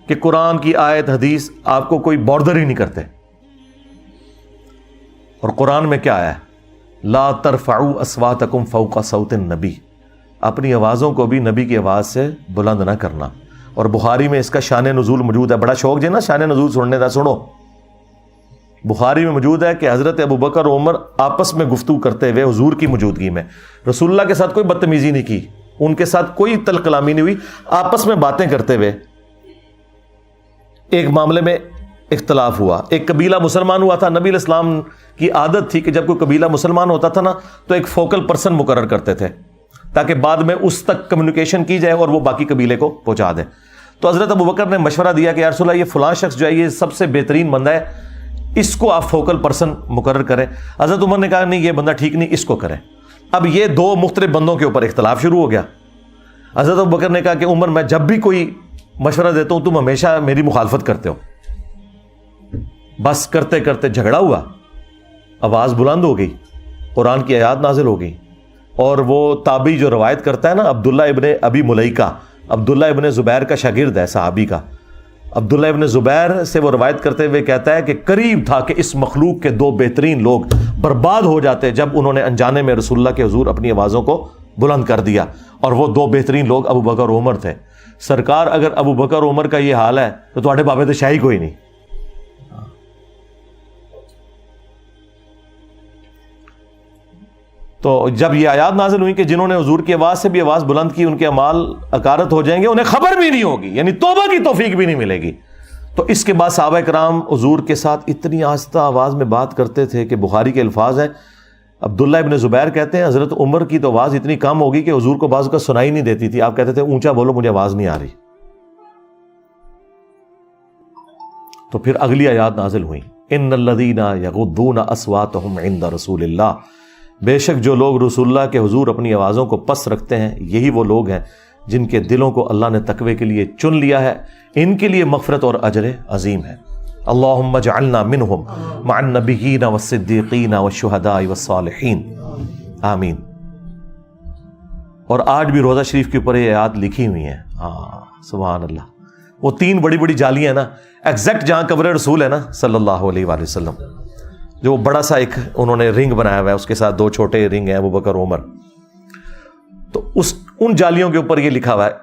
S1: کہ قرآن کی آیت حدیث آپ کو کوئی بارڈر ہی نہیں کرتے. اور قرآن میں کیا ہے؟ لا ترفعوا اصواتکم فوق صوت النبی، اپنی آوازوں کو بھی نبی کی آواز سے بلند نہ کرنا. اور بخاری میں اس کا شان نزول موجود ہے. بڑا شوق جو ہے نا شان نزول سننے کا، سنو. بخاری میں موجود ہے کہ حضرت ابوبکر و عمر آپس میں گفتگو کرتے ہوئے حضور کی موجودگی میں، رسول اللہ کے ساتھ کوئی بدتمیزی نہیں کی، ان کے ساتھ کوئی تل کلامی نہیں ہوئی، آپس میں باتیں کرتے ہوئے ایک معاملے میں اختلاف ہوا. ایک قبیلہ مسلمان ہوا تھا. نبی علیہ السلام کی عادت تھی کہ جب کوئی قبیلہ مسلمان ہوتا تھا نا تو ایک فوکل پرسن مقرر کرتے تھے تاکہ بعد میں اس تک کمیونیکیشن کی جائے اور وہ باقی قبیلے کو پہنچا دے. تو حضرت ابوبکر نے مشورہ دیا کہ یا رسول اللہ یہ فلاں شخص جو ہے یہ سب سے بہترین بندہ ہے، اس کو آپ فوکل پرسن مقرر کریں. حضرت عمر نے کہا نہیں یہ بندہ ٹھیک نہیں، اس کو کریں. اب یہ دو مختلف بندوں کے اوپر اختلاف شروع ہو گیا. حضرت ابوبکر نے کہا کہ عمر میں جب بھی کوئی مشورہ دیتا ہوں تم ہمیشہ میری مخالفت کرتے ہو. بس کرتے کرتے جھگڑا ہوا، آواز بلند ہو گئی، قرآن کی آیات نازل ہو گئی. اور وہ تابعی جو روایت کرتا ہے نا عبداللہ ابن ابی ملیکہ، عبداللہ ابن زبیر کا شاگرد ہے صحابی کا، عبداللہ ابن زبیر سے وہ روایت کرتے ہوئے کہتا ہے کہ قریب تھا کہ اس مخلوق کے دو بہترین لوگ برباد ہو جاتے جب انہوں نے انجانے میں رسول اللہ کے حضور اپنی آوازوں کو بلند کر دیا، اور وہ دو بہترین لوگ ابو بکر اور عمر تھے۔ سرکار اگر ابو بکر اور عمر کا یہ حال ہے تو تواڈے بابے تے شاہی کوئی نہیں۔ تو جب یہ آیات نازل ہوئی کہ جنہوں نے حضور کی آواز سے بھی آواز بلند کی ان کے اعمال اکارت ہو جائیں گے، انہیں خبر بھی نہیں ہوگی، یعنی توبہ کی توفیق بھی نہیں ملے گی۔ تو اس کے بعد صحابہ کرام حضور کے ساتھ اتنی آہستہ آواز میں بات کرتے تھے کہ بخاری کے الفاظ ہیں، عبداللہ ابن زبیر کہتے ہیں حضرت عمر کی تو آواز اتنی کم ہوگی کہ حضور کو بعض کا سنائی نہیں دیتی تھی، آپ کہتے تھے اونچا بولو مجھے آواز نہیں آ رہی۔ تو پھر اگلی آیات نازل ہوئی، ان الذین یغضون اصواتهم عند رسول اللہ، بے شک جو لوگ رسول اللہ کے حضور اپنی آوازوں کو پست رکھتے ہیں یہی وہ لوگ ہیں جن کے دلوں کو اللہ نے تقوی کے لیے چن لیا ہے، ان کے لیے مغفرت اور اجر عظیم ہے۔ اللہم اجعلنا منہم مع النبیین والصدیقین والشہداء والصالحین، آمین۔ اور آج بھی روزہ شریف کے اوپر یہ آیات لکھی ہوئی ہیں، ہاں سبحان اللہ۔ وہ تین بڑی بڑی جالیاں ہیں نا، ایگزیکٹ جہاں قبر رسول ہے نا صلی اللہ علیہ وآلہ وسلم، جو بڑا سا ایک انہوں نے رنگ بنایا ہوا ہے، اس کے ساتھ دو چھوٹے رنگ ہیں ابو بکر عمر، تو ان جالیوں کے اوپر یہ لکھا ہوا ہے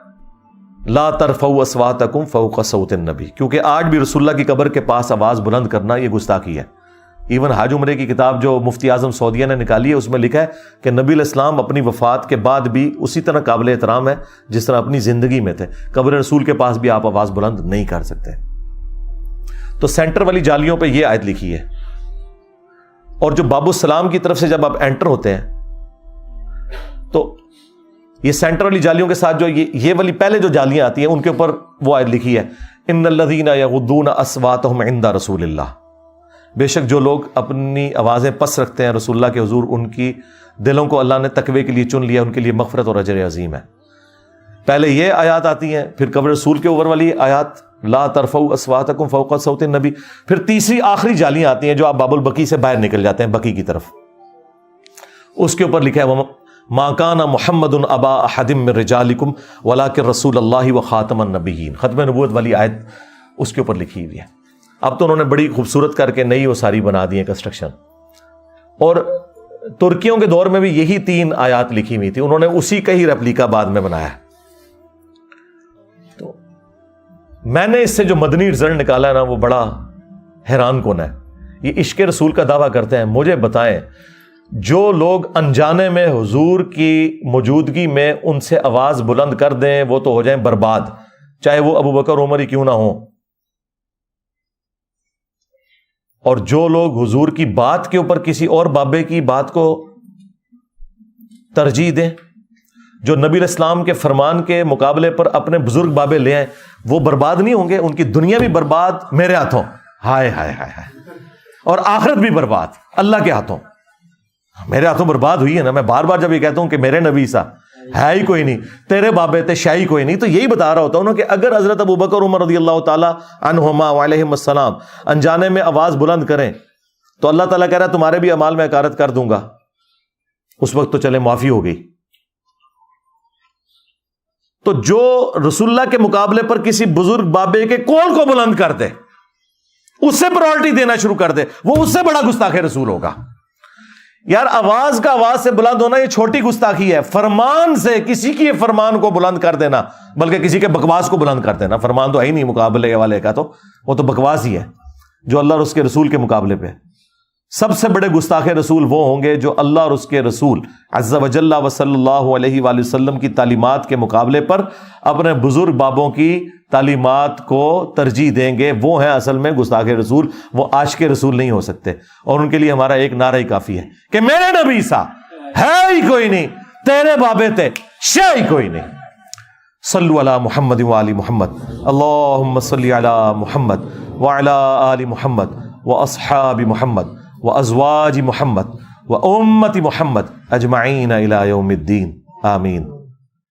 S1: لا ترفعوا اصواتکم فوق صوت النبی، کیونکہ آج بھی رسول اللہ کی قبر کے پاس آواز بلند کرنا یہ گستاخی ہے۔ ایون حاج عمرے کی کتاب جو مفتی اعظم سعودیہ نے نکالی ہے اس میں لکھا ہے کہ نبی علیہ السلام اپنی وفات کے بعد بھی اسی طرح قابل احترام ہے جس طرح اپنی زندگی میں تھے، قبر رسول کے پاس بھی آپ آواز بلند نہیں کر سکتے۔ تو سینٹر والی جالیوں پہ یہ آیت لکھی ہے، اور جو باب السلام کی طرف سے جب آپ انٹر ہوتے ہیں تو یہ سینٹر والی جالیوں کے ساتھ جو یہ والی پہلے جو جالیاں آتی ہیں ان کے اوپر وہ آیت لکھی ہے ان الذین یغضون اصواتهم عند رسول اللہ، بے شک جو لوگ اپنی آوازیں پس رکھتے ہیں رسول اللہ کے حضور ان کی دلوں کو اللہ نے تقوی کے لیے چن لیا، ان کے لیے مغفرت اور اجر عظیم ہے۔ پہلے یہ آیات آتی ہیں، پھر قبر رسول کے اوپر والی آیات لا ترفعوا اصواتکم فوق صوت النبی، پھر تیسری آخری جالیاں آتی ہیں جو آپ باب البقیع سے باہر نکل جاتے ہیں بقیع کی طرف، اس کے اوپر لکھا ہے ما کان محمد ابا احد من رجالکم ولکن رسول اللہ وخاتم النبیین، ختم نبوت والی آیت اس کے اوپر لکھی ہوئی ہے۔ اب تو انہوں نے بڑی خوبصورت کر کے نئی وہ ساری بنا دی ہیں کنسٹرکشن، اور ترکیوں کے دور میں بھی یہی تین آیات لکھی ہوئی تھی، انہوں نے اسی کا ہی ریپلیکا بعد میں بنایا۔ تو میں نے اس سے جو مدنی رزلٹ نکالا ہے نا وہ بڑا حیران کن ہے۔ یہ عشق رسول کا دعویٰ کرتے ہیں، مجھے بتائیں جو لوگ انجانے میں حضور کی موجودگی میں ان سے آواز بلند کر دیں وہ تو ہو جائیں برباد، چاہے وہ ابو بکر عمر ہی کیوں نہ ہوں، اور جو لوگ حضور کی بات کے اوپر کسی اور بابے کی بات کو ترجیح دیں، جو نبی علیہ السلام کے فرمان کے مقابلے پر اپنے بزرگ بابے لے آئیں، وہ برباد نہیں ہوں گے، ان کی دنیا بھی برباد میرے ہاتھوں، ہائے ہائے ہائے ہائے، اور آخرت بھی برباد اللہ کے ہاتھوں۔ میرے ہاتھوں برباد ہوئی ہے نا، میں بار بار جب یہ کہتا ہوں کہ میرے نبی سا ہے ہی کوئی نہیں، تیرے بابے تے شاہی کوئی نہیں، تو یہی بتا رہا ہوتا ہوں کہ اگر حضرت ابو بکر عمر رضی اللہ تعالیٰ عنہما وعلیہم السلام انجانے میں آواز بلند کریں تو اللہ تعالیٰ کہہ رہا ہے تمہارے بھی اعمال میں اکارت کر دوں گا، اس وقت تو چلے معافی ہو گئی۔ تو جو رسول اللہ کے مقابلے پر کسی بزرگ بابے کے قول کو بلند کر دے، اس سے پرائورٹی دینا شروع کر دے، وہ اس سے بڑا گستاخ رسول ہوگا۔ یار آواز کا آواز سے بلند ہونا یہ چھوٹی گستاخی ہے، فرمان سے کسی کی فرمان کو بلند کر دینا، بلکہ کسی کے بکواس کو بلند کر دینا، فرمان تو ہے ہی نہیں مقابلے والے کا، تو وہ تو بکواس ہی ہے جو اللہ اور اس کے رسول کے مقابلے پہ۔ سب سے بڑے گستاخ رسول وہ ہوں گے جو اللہ اور اس کے رسول عز و جل و صلی اللہ علیہ وآلہ وسلم کی تعلیمات کے مقابلے پر اپنے بزرگ بابوں کی تعلیمات کو ترجیح دیں گے، وہ ہیں اصل میں گستاخ رسول، وہ عاشق رسول نہیں ہو سکتے۔ اور ان کے لیے ہمارا ایک نعرہ ہی کافی ہے کہ میرے نبی سا ہے ہی کوئی نہیں، تیرے بابے تے شے ہی کوئی نہیں۔ صلو علی محمد وآل محمد، اللہم صلی علی محمد وعلی آل محمد واصحاب محمد وازواج محمد وامت محمد اجمعین الی یوم الدین، آمین۔